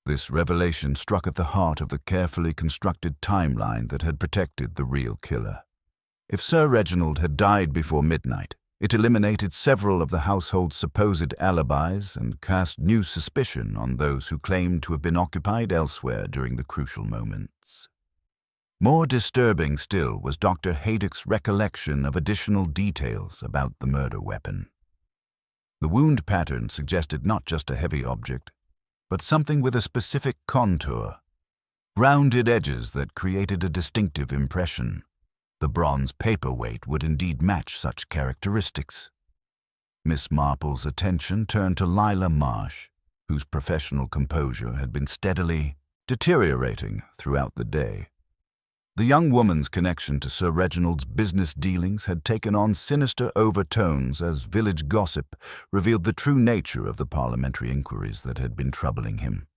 This revelation struck at the heart of the carefully constructed timeline that had protected the real killer. If Sir Reginald had died before midnight, it eliminated several of the household's supposed alibis and cast new suspicion on those who claimed to have been occupied elsewhere during the crucial moments. More disturbing still was Dr. Haydock's recollection of additional details about the murder weapon. The wound pattern suggested not just a heavy object, but something with a specific contour, rounded edges that created a distinctive impression. The bronze paperweight would indeed match such characteristics. Miss Marple's attention turned to Lila Marsh, whose professional composure had been steadily deteriorating throughout the day. The young woman's connection to Sir Reginald's business dealings had taken on sinister overtones as village gossip revealed the true nature of the parliamentary inquiries that had been troubling him.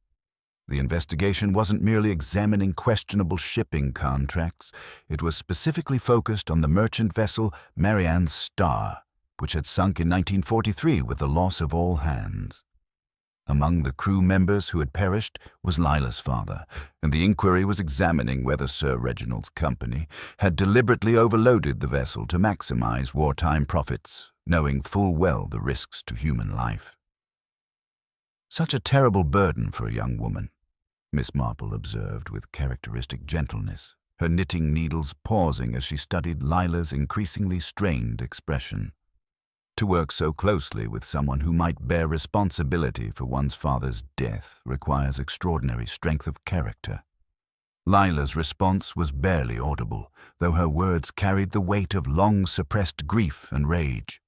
The investigation wasn't merely examining questionable shipping contracts, it was specifically focused on the merchant vessel Marianne's Star, which had sunk in 1943 with the loss of all hands. Among the crew members who had perished was Lila's father, and the inquiry was examining whether Sir Reginald's company had deliberately overloaded the vessel to maximize wartime profits, knowing full well the risks to human life. "Such a terrible burden for a young woman," Miss Marple observed with characteristic gentleness, her knitting needles pausing as she studied Lila's increasingly strained expression. To work so closely with someone who might bear responsibility for one's father's death requires extraordinary strength of character. Lila's response was barely audible, though her words carried the weight of long-suppressed grief and rage.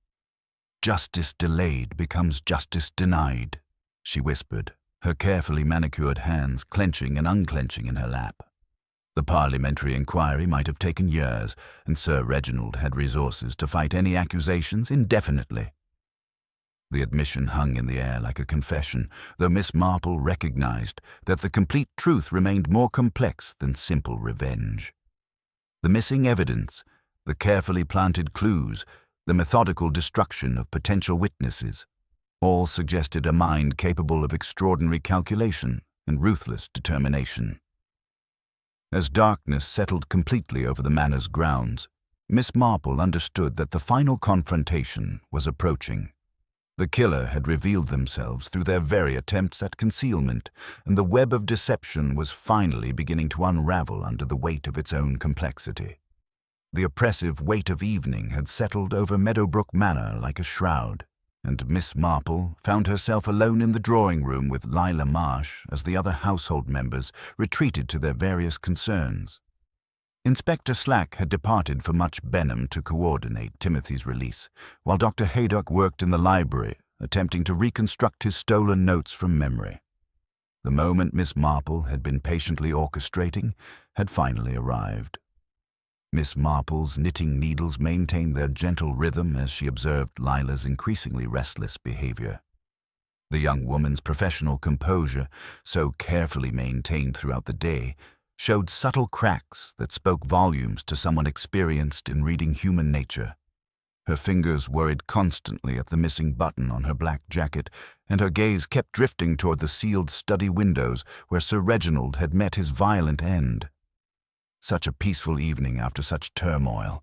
"Justice delayed becomes justice denied," she whispered, her carefully manicured hands clenching and unclenching in her lap. The parliamentary inquiry might have taken years, and Sir Reginald had resources to fight any accusations indefinitely. The admission hung in the air like a confession, though Miss Marple recognized that the complete truth remained more complex than simple revenge. The missing evidence, the carefully planted clues, the methodical destruction of potential witnesses, all suggested a mind capable of extraordinary calculation and ruthless determination. As darkness settled completely over the manor's grounds, Miss Marple understood that the final confrontation was approaching. The killer had revealed themselves through their very attempts at concealment, and the web of deception was finally beginning to unravel under the weight of its own complexity. The oppressive weight of evening had settled over Meadowbrook Manor like a shroud, and Miss Marple found herself alone in the drawing-room with Lila Marsh as the other household members retreated to their various concerns. Inspector Slack had departed for Much Benham to coordinate Timothy's release, while Dr. Haydock worked in the library, attempting to reconstruct his stolen notes from memory. The moment Miss Marple had been patiently orchestrating had finally arrived. Miss Marple's knitting needles maintained their gentle rhythm as she observed Lila's increasingly restless behavior. The young woman's professional composure, so carefully maintained throughout the day, showed subtle cracks that spoke volumes to someone experienced in reading human nature. Her fingers worried constantly at the missing button on her black jacket, and her gaze kept drifting toward the sealed study windows where Sir Reginald had met his violent end. "Such a peaceful evening after such turmoil,"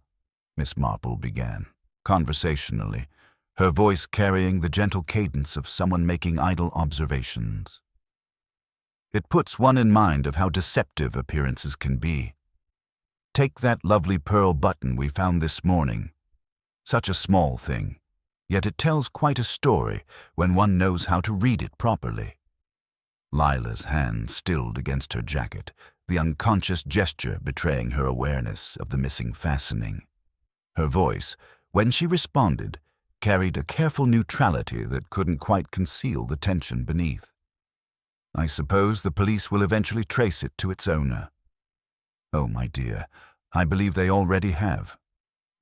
Miss Marple began, conversationally, her voice carrying the gentle cadence of someone making idle observations. "It puts one in mind of how deceptive appearances can be. Take that lovely pearl button we found this morning. Such a small thing, yet it tells quite a story when one knows how to read it properly." Lila's hand stilled against her jacket, the unconscious gesture betraying her awareness of the missing fastening. Her voice, when she responded, carried a careful neutrality that couldn't quite conceal the tension beneath. "I suppose the police will eventually trace it to its owner." "Oh, my dear, I believe they already have,"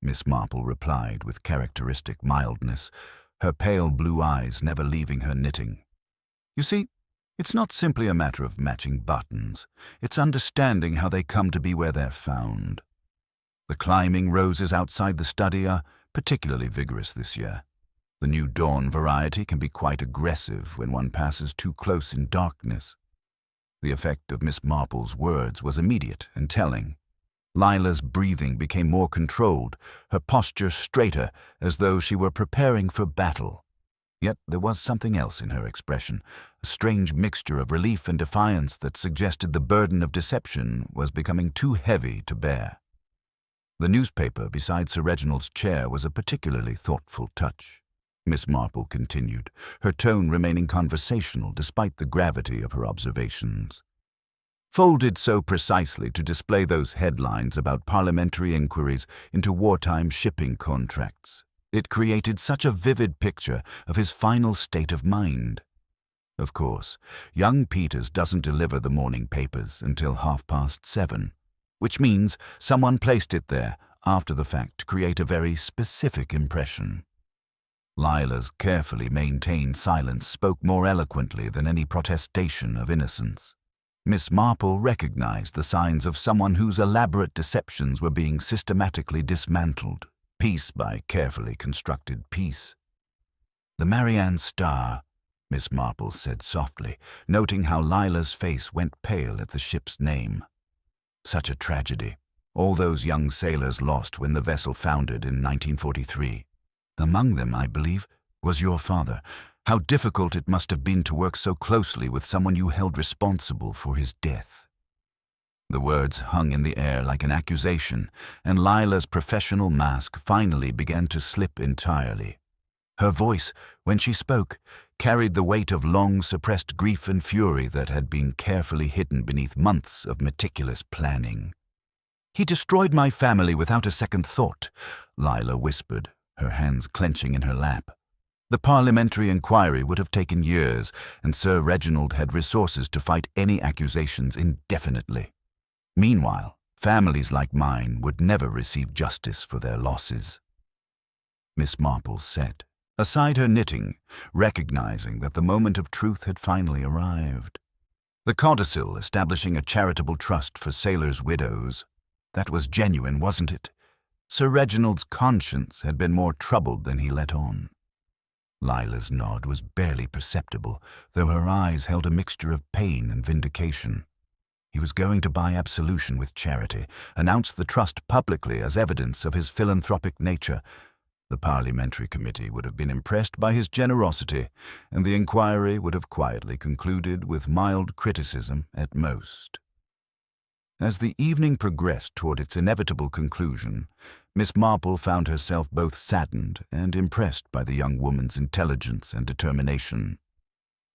Miss Marple replied with characteristic mildness, her pale blue eyes never leaving her knitting. "You see, it's not simply a matter of matching buttons. It's understanding how they come to be where they're found. The climbing roses outside the study are particularly vigorous this year. The new dawn variety can be quite aggressive when one passes too close in darkness." The effect of Miss Marple's words was immediate and telling. Lila's breathing became more controlled, her posture straighter, as though she were preparing for battle. Yet there was something else in her expression, a strange mixture of relief and defiance that suggested the burden of deception was becoming too heavy to bear. The newspaper beside Sir Reginald's chair was a particularly thoughtful touch, Miss Marple continued, her tone remaining conversational despite the gravity of her observations. "Folded so precisely to display those headlines about parliamentary inquiries into wartime shipping contracts. It created such a vivid picture of his final state of mind. Of course, young Peters doesn't deliver the morning papers until 7:30, which means someone placed it there after the fact to create a very specific impression." Lila's carefully maintained silence spoke more eloquently than any protestation of innocence. Miss Marple recognized the signs of someone whose elaborate deceptions were being systematically dismantled, piece by carefully constructed piece. "The Marianne star," Miss Marple said softly, noting how Lila's face went pale at the ship's name. "Such a tragedy. All those young sailors lost when the vessel foundered in 1943. Among them, I believe, was your father. How difficult it must have been to work so closely with someone you held responsible for his death." The words hung in the air like an accusation, and Lila's professional mask finally began to slip entirely. Her voice, when she spoke, carried the weight of long-suppressed grief and fury that had been carefully hidden beneath months of meticulous planning. "He destroyed my family without a second thought," Lila whispered, her hands clenching in her lap. The parliamentary inquiry would have taken years, and Sir Reginald had resources to fight any accusations indefinitely. Meanwhile, families like mine would never receive justice for their losses. Miss Marple sat, aside her knitting, recognizing that the moment of truth had finally arrived. The Codicil establishing a charitable trust for sailors' widows. That was genuine, wasn't it? Sir Reginald's conscience had been more troubled than he let on. Lila's nod was barely perceptible, though her eyes held a mixture of pain and vindication. He was going to buy absolution with charity, announce the trust publicly as evidence of his philanthropic nature. The parliamentary committee would have been impressed by his generosity, and the inquiry would have quietly concluded with mild criticism at most. As the evening progressed toward its inevitable conclusion, Miss Marple found herself both saddened and impressed by the young woman's intelligence and determination.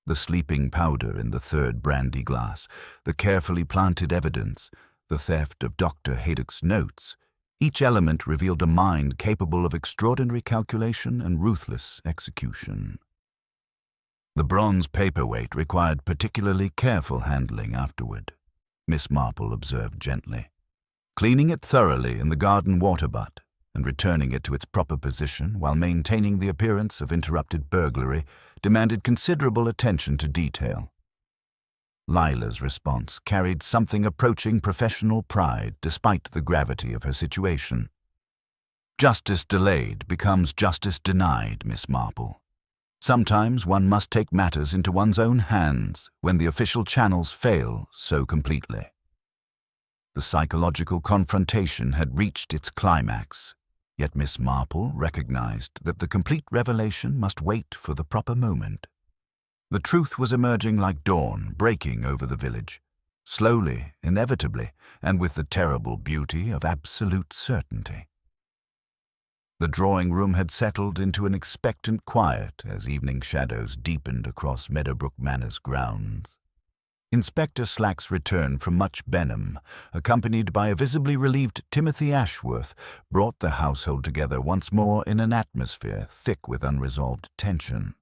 The sleeping powder in the third brandy glass, the carefully planted evidence, the theft of Dr. Haydock's notes, each element revealed a mind capable of extraordinary calculation and ruthless execution. The bronze paperweight required particularly careful handling afterward, Miss Marple observed gently. Cleaning it thoroughly in the garden water butt and returning it to its proper position while maintaining the appearance of interrupted burglary demanded considerable attention to detail. Lila's response carried something approaching professional pride despite the gravity of her situation. "Justice delayed becomes justice denied, Miss Marple. Sometimes one must take matters into one's own hands when the official channels fail so completely." The psychological confrontation had reached its climax, yet Miss Marple recognized that the complete revelation must wait for the proper moment. The truth was emerging like dawn, breaking over the village, slowly, inevitably, and with the terrible beauty of absolute certainty. The drawing-room had settled into an expectant quiet as evening shadows deepened across Meadowbrook Manor's grounds. Inspector Slack's return from Much Benham, accompanied by a visibly relieved Timothy Ashworth, brought the household together once more in an atmosphere thick with unresolved tension.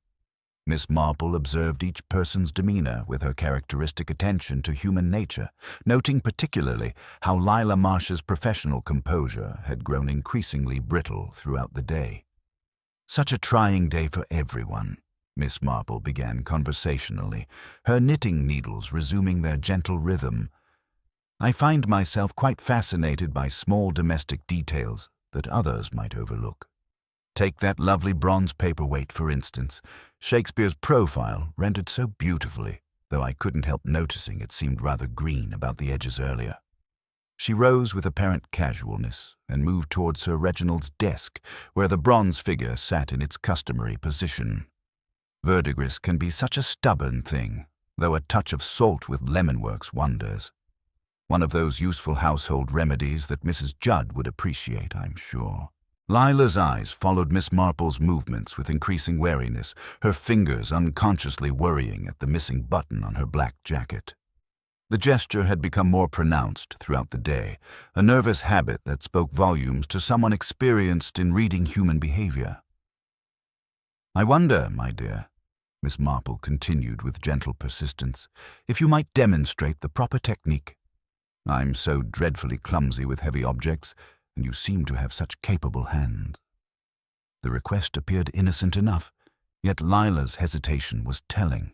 Miss Marple observed each person's demeanor with her characteristic attention to human nature, noting particularly how Lila Marsh's professional composure had grown increasingly brittle throughout the day. "Such a trying day for everyone," Miss Marple began conversationally, her knitting needles resuming their gentle rhythm. "I find myself quite fascinated by small domestic details that others might overlook. Take that lovely bronze paperweight, for instance. Shakespeare's profile rendered so beautifully, though I couldn't help noticing it seemed rather green about the edges earlier." She rose with apparent casualness and moved toward Sir Reginald's desk, where the bronze figure sat in its customary position. Verdigris can be such a stubborn thing, though a touch of salt with lemon works wonders. One of those useful household remedies that Mrs. Judd would appreciate, I'm sure. Lila's eyes followed Miss Marple's movements with increasing wariness, her fingers unconsciously worrying at the missing button on her black jacket. The gesture had become more pronounced throughout the day, a nervous habit that spoke volumes to someone experienced in reading human behavior. "I wonder, my dear," Miss Marple continued with gentle persistence, "if you might demonstrate the proper technique. I'm so dreadfully clumsy with heavy objects, and you seem to have such capable hands." The request appeared innocent enough, yet Lila's hesitation was telling.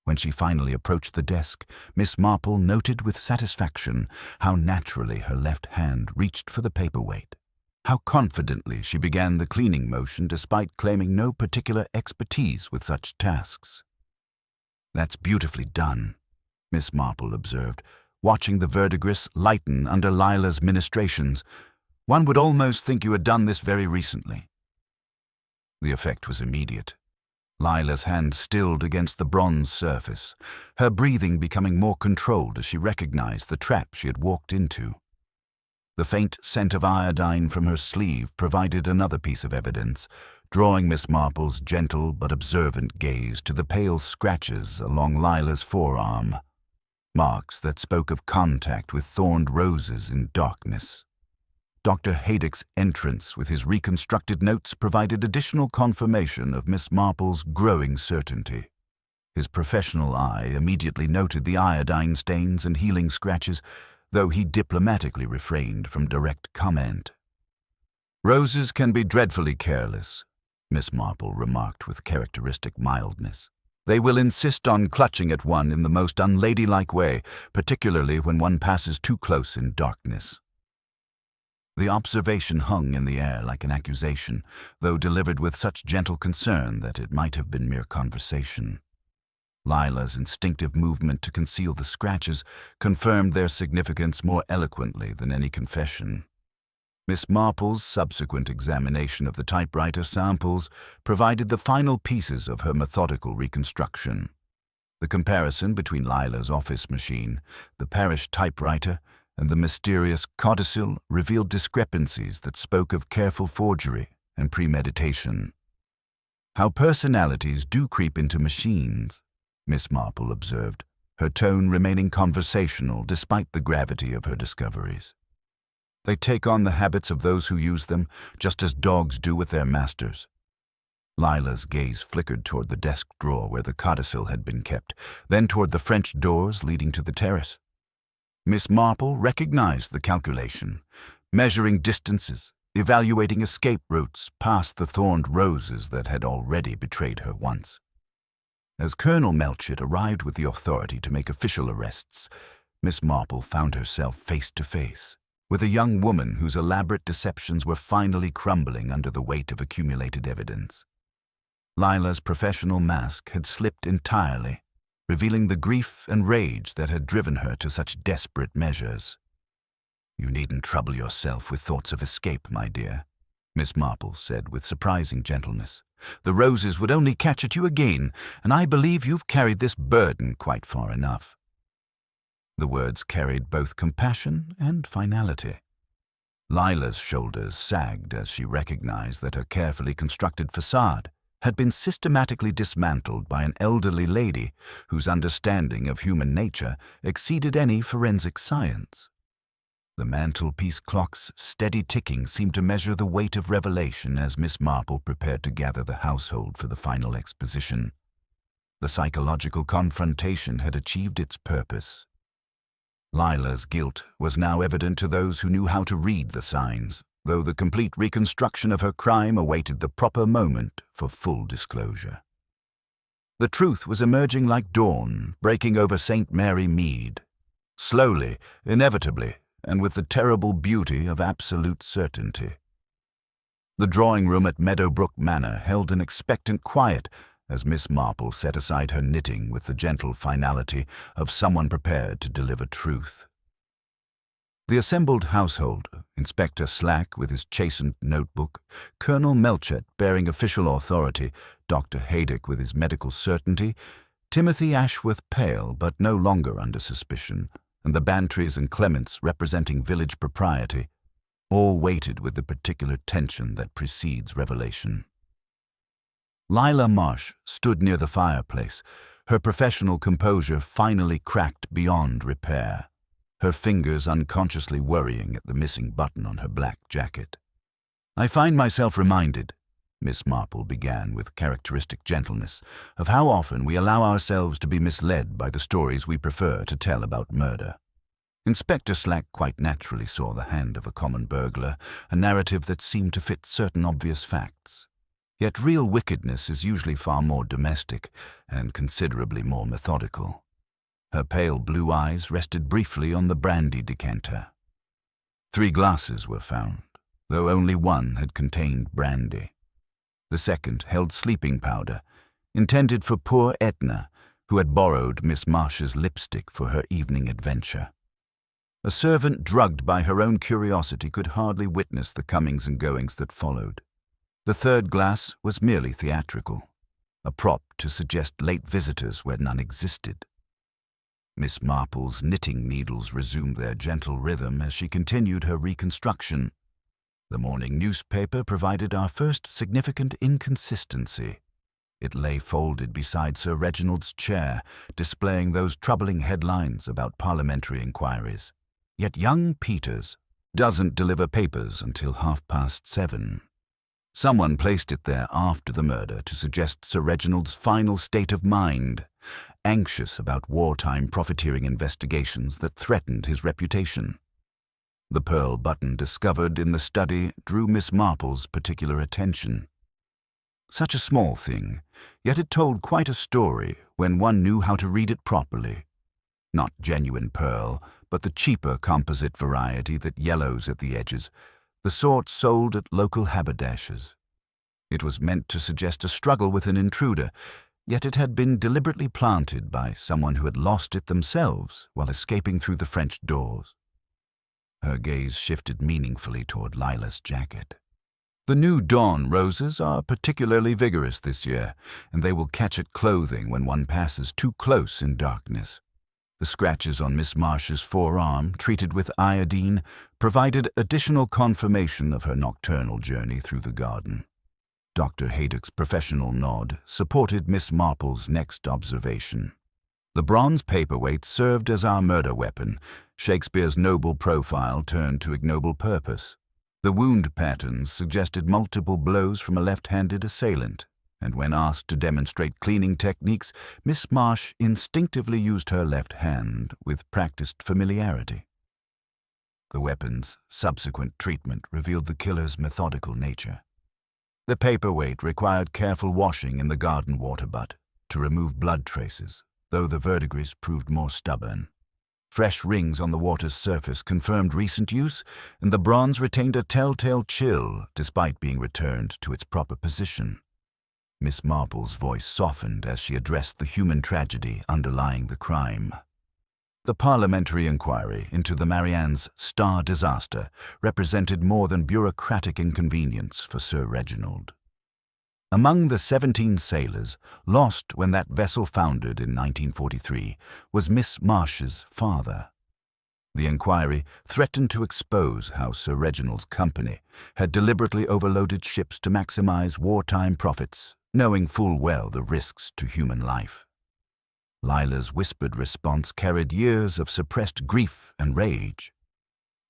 When she finally approached the desk, Miss Marple noted with satisfaction how naturally her left hand reached for the paperweight, how confidently she began the cleaning motion despite claiming no particular expertise with such tasks. "That's beautifully done," Miss Marple observed, watching the verdigris lighten under Lila's ministrations. "One would almost think you had done this very recently." The effect was immediate. Lila's hand stilled against the bronze surface, her breathing becoming more controlled as she recognized the trap she had walked into. The faint scent of iodine from her sleeve provided another piece of evidence, drawing Miss Marple's gentle but observant gaze to the pale scratches along Lila's forearm, marks that spoke of contact with thorned roses in darkness. Dr. Haydock's entrance with his reconstructed notes provided additional confirmation of Miss Marple's growing certainty. His professional eye immediately noted the iodine stains and healing scratches, though he diplomatically refrained from direct comment. "Roses can be dreadfully careless," Miss Marple remarked with characteristic mildness. "They will insist on clutching at one in the most unladylike way, particularly when one passes too close in darkness." The observation hung in the air like an accusation, though delivered with such gentle concern that it might have been mere conversation. Lila's instinctive movement to conceal the scratches confirmed their significance more eloquently than any confession. Miss Marple's subsequent examination of the typewriter samples provided the final pieces of her methodical reconstruction. The comparison between Lila's office machine, the parish typewriter, and the mysterious Codicil revealed discrepancies that spoke of careful forgery and premeditation. "How personalities do creep into machines," Miss Marple observed, her tone remaining conversational despite the gravity of her discoveries. "They take on the habits of those who use them, just as dogs do with their masters." Lila's gaze flickered toward the desk drawer where the codicil had been kept, then toward the French doors leading to the terrace. Miss Marple recognized the calculation, measuring distances, evaluating escape routes past the thorned roses that had already betrayed her once. As Colonel Melchett arrived with the authority to make official arrests, Miss Marple found herself face to face with a young woman whose elaborate deceptions were finally crumbling under the weight of accumulated evidence. Lila's professional mask had slipped entirely, revealing the grief and rage that had driven her to such desperate measures. "You needn't trouble yourself with thoughts of escape, my dear," Miss Marple said with surprising gentleness. "The roses would only catch at you again, and I believe you've carried this burden quite far enough." The words carried both compassion and finality. Lila's shoulders sagged as she recognized that her carefully constructed facade had been systematically dismantled by an elderly lady whose understanding of human nature exceeded any forensic science. The mantelpiece clock's steady ticking seemed to measure the weight of revelation as Miss Marple prepared to gather the household for the final exposition. The psychological confrontation had achieved its purpose. Lila's guilt was now evident to those who knew how to read the signs, though the complete reconstruction of her crime awaited the proper moment for full disclosure. The truth was emerging like dawn, breaking over St. Mary Mead. Slowly, inevitably, and with the terrible beauty of absolute certainty. The drawing room at Meadowbrook Manor held an expectant quiet as Miss Marple set aside her knitting with the gentle finality of someone prepared to deliver truth. The assembled household, Inspector Slack with his chastened notebook, Colonel Melchett bearing official authority, Dr. Haydock with his medical certainty, Timothy Ashworth pale but no longer under suspicion, and the Bantrys and Clements representing village propriety, all waited with the particular tension that precedes revelation. Lila Marsh stood near the fireplace, her professional composure finally cracked beyond repair, her fingers unconsciously worrying at the missing button on her black jacket. "I find myself reminded," Miss Marple began with characteristic gentleness, "of how often we allow ourselves to be misled by the stories we prefer to tell about murder." Inspector Slack quite naturally saw the hand of a common burglar, a narrative that seemed to fit certain obvious facts. Yet real wickedness is usually far more domestic and considerably more methodical. Her pale blue eyes rested briefly on the brandy decanter. 3 glasses were found, though only one had contained brandy. The second held sleeping powder, intended for poor Edna, who had borrowed Miss Marsh's lipstick for her evening adventure. A servant drugged by her own curiosity could hardly witness the comings and goings that followed. The 3rd glass was merely theatrical, a prop to suggest late visitors where none existed. Miss Marple's knitting needles resumed their gentle rhythm as she continued her reconstruction. The morning newspaper provided our first significant inconsistency. It lay folded beside Sir Reginald's chair, displaying those troubling headlines about parliamentary inquiries. Yet young Peters doesn't deliver papers until 7:30. Someone placed it there after the murder to suggest Sir Reginald's final state of mind, anxious about wartime profiteering investigations that threatened his reputation. The pearl button discovered in the study drew Miss Marple's particular attention. Such a small thing, yet it told quite a story when one knew how to read it properly. Not genuine pearl, but the cheaper composite variety that yellows at the edges, the sort sold at local haberdashers. It was meant to suggest a struggle with an intruder, yet it had been deliberately planted by someone who had lost it themselves while escaping through the French doors. Her gaze shifted meaningfully toward Lila's jacket. The new dawn roses are particularly vigorous this year, and they will catch at clothing when one passes too close in darkness. The scratches on Miss Marsh's forearm, treated with iodine, provided additional confirmation of her nocturnal journey through the garden. Dr. Haydock's professional nod supported Miss Marple's next observation. The bronze paperweight served as our murder weapon, Shakespeare's noble profile turned to ignoble purpose. The wound patterns suggested multiple blows from a left-handed assailant, and when asked to demonstrate cleaning techniques, Miss Marsh instinctively used her left hand with practiced familiarity. The weapon's subsequent treatment revealed the killer's methodical nature. The paperweight required careful washing in the garden water butt to remove blood traces, though the verdigris proved more stubborn. Fresh rings on the water's surface confirmed recent use, and the bronze retained a telltale chill despite being returned to its proper position. Miss Marple's voice softened as she addressed the human tragedy underlying the crime. The parliamentary inquiry into the Marianne's star disaster represented more than bureaucratic inconvenience for Sir Reginald. Among the 17 sailors lost when that vessel foundered in 1943 was Miss Marsh's father. The inquiry threatened to expose how Sir Reginald's company had deliberately overloaded ships to maximize wartime profits, knowing full well the risks to human life. Lila's whispered response carried years of suppressed grief and rage.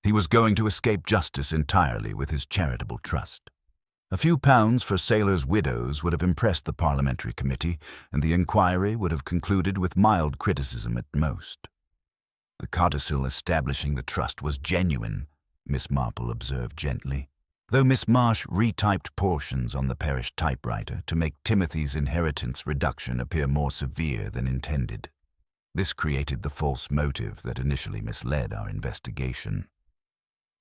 He was going to escape justice entirely with his charitable trust. A few pounds for sailors' widows would have impressed the parliamentary committee, and the inquiry would have concluded with mild criticism at most. The codicil establishing the trust was genuine, Miss Marple observed gently, though Miss Marsh retyped portions on the parish typewriter to make Timothy's inheritance reduction appear more severe than intended. This created the false motive that initially misled our investigation.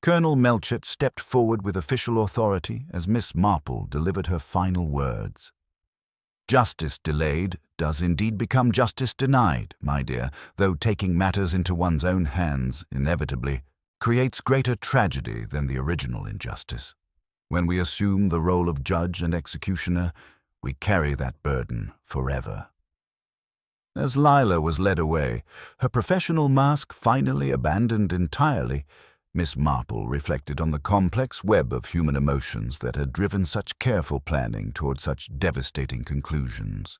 Colonel Melchett stepped forward with official authority as Miss Marple delivered her final words. Justice delayed does indeed become justice denied, my dear, though taking matters into one's own hands inevitably creates greater tragedy than the original injustice. When we assume the role of judge and executioner, we carry that burden forever. As Lila was led away, her professional mask finally abandoned entirely, Miss Marple reflected on the complex web of human emotions that had driven such careful planning toward such devastating conclusions.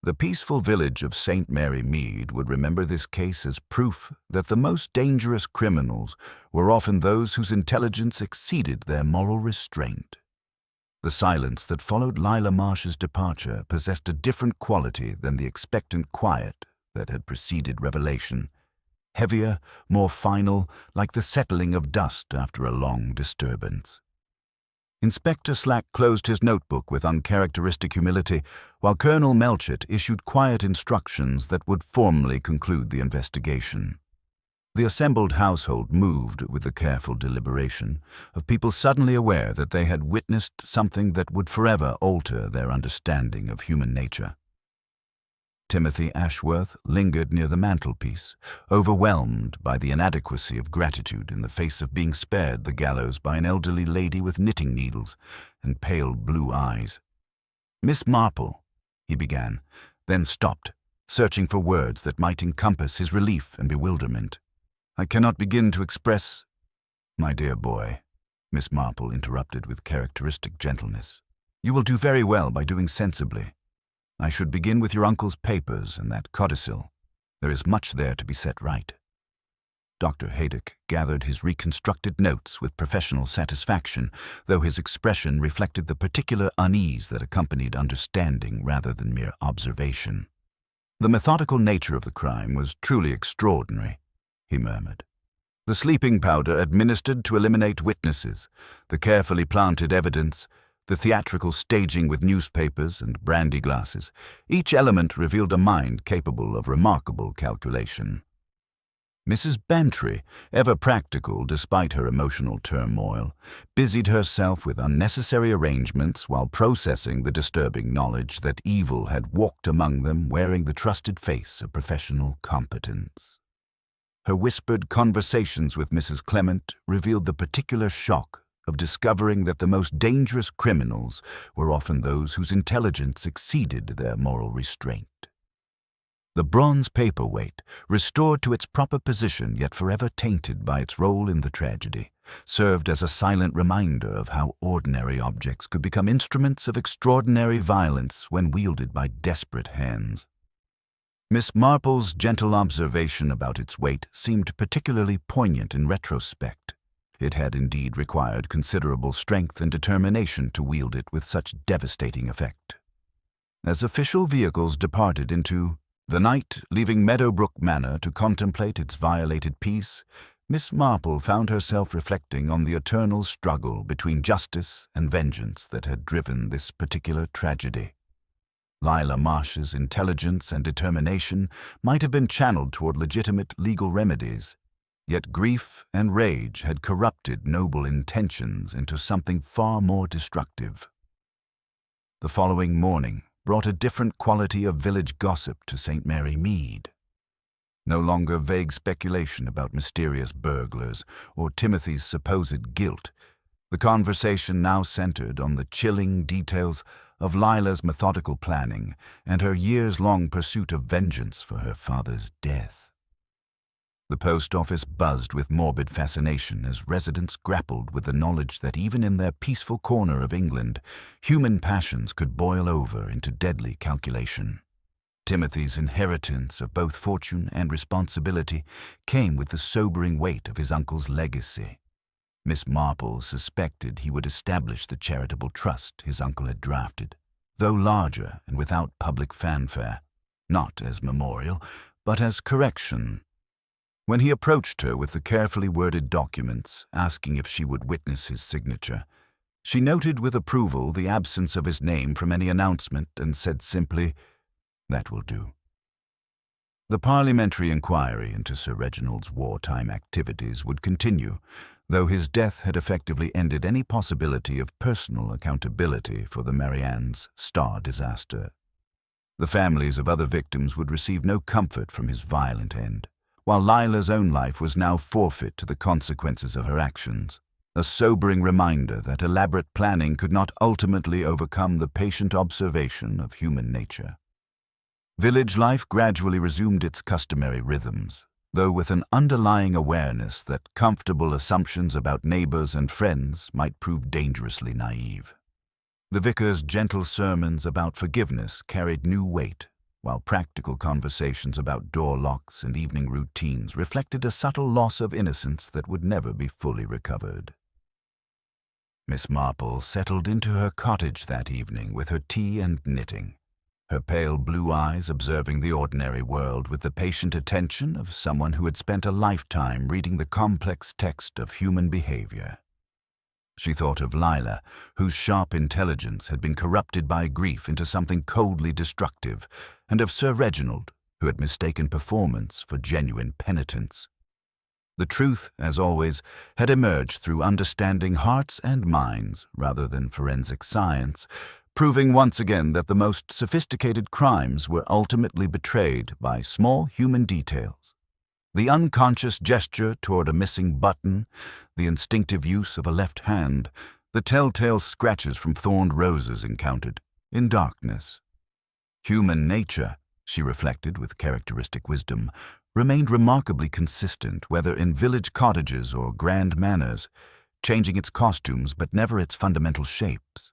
The peaceful village of St. Mary Mead would remember this case as proof that the most dangerous criminals were often those whose intelligence exceeded their moral restraint. The silence that followed Lila Marsh's departure possessed a different quality than the expectant quiet that had preceded revelation. Heavier, more final, like the settling of dust after a long disturbance. Inspector Slack closed his notebook with uncharacteristic humility, while Colonel Melchett issued quiet instructions that would formally conclude the investigation. The assembled household moved with the careful deliberation of people suddenly aware that they had witnessed something that would forever alter their understanding of human nature. Timothy Ashworth lingered near the mantelpiece, overwhelmed by the inadequacy of gratitude in the face of being spared the gallows by an elderly lady with knitting needles and pale blue eyes. "Miss Marple," he began, then stopped, searching for words that might encompass his relief and bewilderment. "I cannot begin to express—" "My dear boy," Miss Marple interrupted with characteristic gentleness. "You will do very well by doing sensibly. I should begin with your uncle's papers and that codicil. There is much there to be set right." Dr. Haydock gathered his reconstructed notes with professional satisfaction, though his expression reflected the particular unease that accompanied understanding rather than mere observation. "The methodical nature of the crime was truly extraordinary," he murmured. "The sleeping powder administered to eliminate witnesses, the carefully planted evidence, the theatrical staging with newspapers and brandy glasses, each element revealed a mind capable of remarkable calculation." Mrs. Bantry, ever practical despite her emotional turmoil, busied herself with unnecessary arrangements while processing the disturbing knowledge that evil had walked among them wearing the trusted face of professional competence. Her whispered conversations with Mrs. Clement revealed the particular shock of discovering that the most dangerous criminals were often those whose intelligence exceeded their moral restraint. The bronze paperweight, restored to its proper position yet forever tainted by its role in the tragedy, served as a silent reminder of how ordinary objects could become instruments of extraordinary violence when wielded by desperate hands. Miss Marple's gentle observation about its weight seemed particularly poignant in retrospect. It had indeed required considerable strength and determination to wield it with such devastating effect. As official vehicles departed into the night, leaving Meadowbrook Manor to contemplate its violated peace, Miss Marple found herself reflecting on the eternal struggle between justice and vengeance that had driven this particular tragedy. Lila Marsh's intelligence and determination might have been channeled toward legitimate legal remedies, yet grief and rage had corrupted noble intentions into something far more destructive. The following morning brought a different quality of village gossip to St. Mary Mead. No longer vague speculation about mysterious burglars or Timothy's supposed guilt. The conversation now centered on the chilling details of Lila's methodical planning and her years-long pursuit of vengeance for her father's death. The post office buzzed with morbid fascination as residents grappled with the knowledge that even in their peaceful corner of England, human passions could boil over into deadly calculation. Timothy's inheritance of both fortune and responsibility came with the sobering weight of his uncle's legacy. Miss Marple suspected he would establish the charitable trust his uncle had drafted, though larger and without public fanfare, not as memorial, but as correction. When he approached her with the carefully worded documents, asking if she would witness his signature, she noted with approval the absence of his name from any announcement and said simply, "That will do." The parliamentary inquiry into Sir Reginald's wartime activities would continue, though his death had effectively ended any possibility of personal accountability for the Marianne's star disaster. The families of other victims would receive no comfort from his violent end, while Lila's own life was now forfeit to the consequences of her actions, a sobering reminder that elaborate planning could not ultimately overcome the patient observation of human nature. Village life gradually resumed its customary rhythms, though with an underlying awareness that comfortable assumptions about neighbors and friends might prove dangerously naive. The vicar's gentle sermons about forgiveness carried new weight, while practical conversations about door locks and evening routines reflected a subtle loss of innocence that would never be fully recovered. Miss Marple settled into her cottage that evening with her tea and knitting, her pale blue eyes observing the ordinary world with the patient attention of someone who had spent a lifetime reading the complex text of human behavior. She thought of Lila, whose sharp intelligence had been corrupted by grief into something coldly destructive, and of Sir Reginald, who had mistaken performance for genuine penitence. The truth, as always, had emerged through understanding hearts and minds rather than forensic science, proving once again that the most sophisticated crimes were ultimately betrayed by small human details. The unconscious gesture toward a missing button, the instinctive use of a left hand, the telltale scratches from thorned roses encountered in darkness. Human nature, she reflected with characteristic wisdom, remained remarkably consistent whether in village cottages or grand manors. changing its costumes but never its fundamental shapes.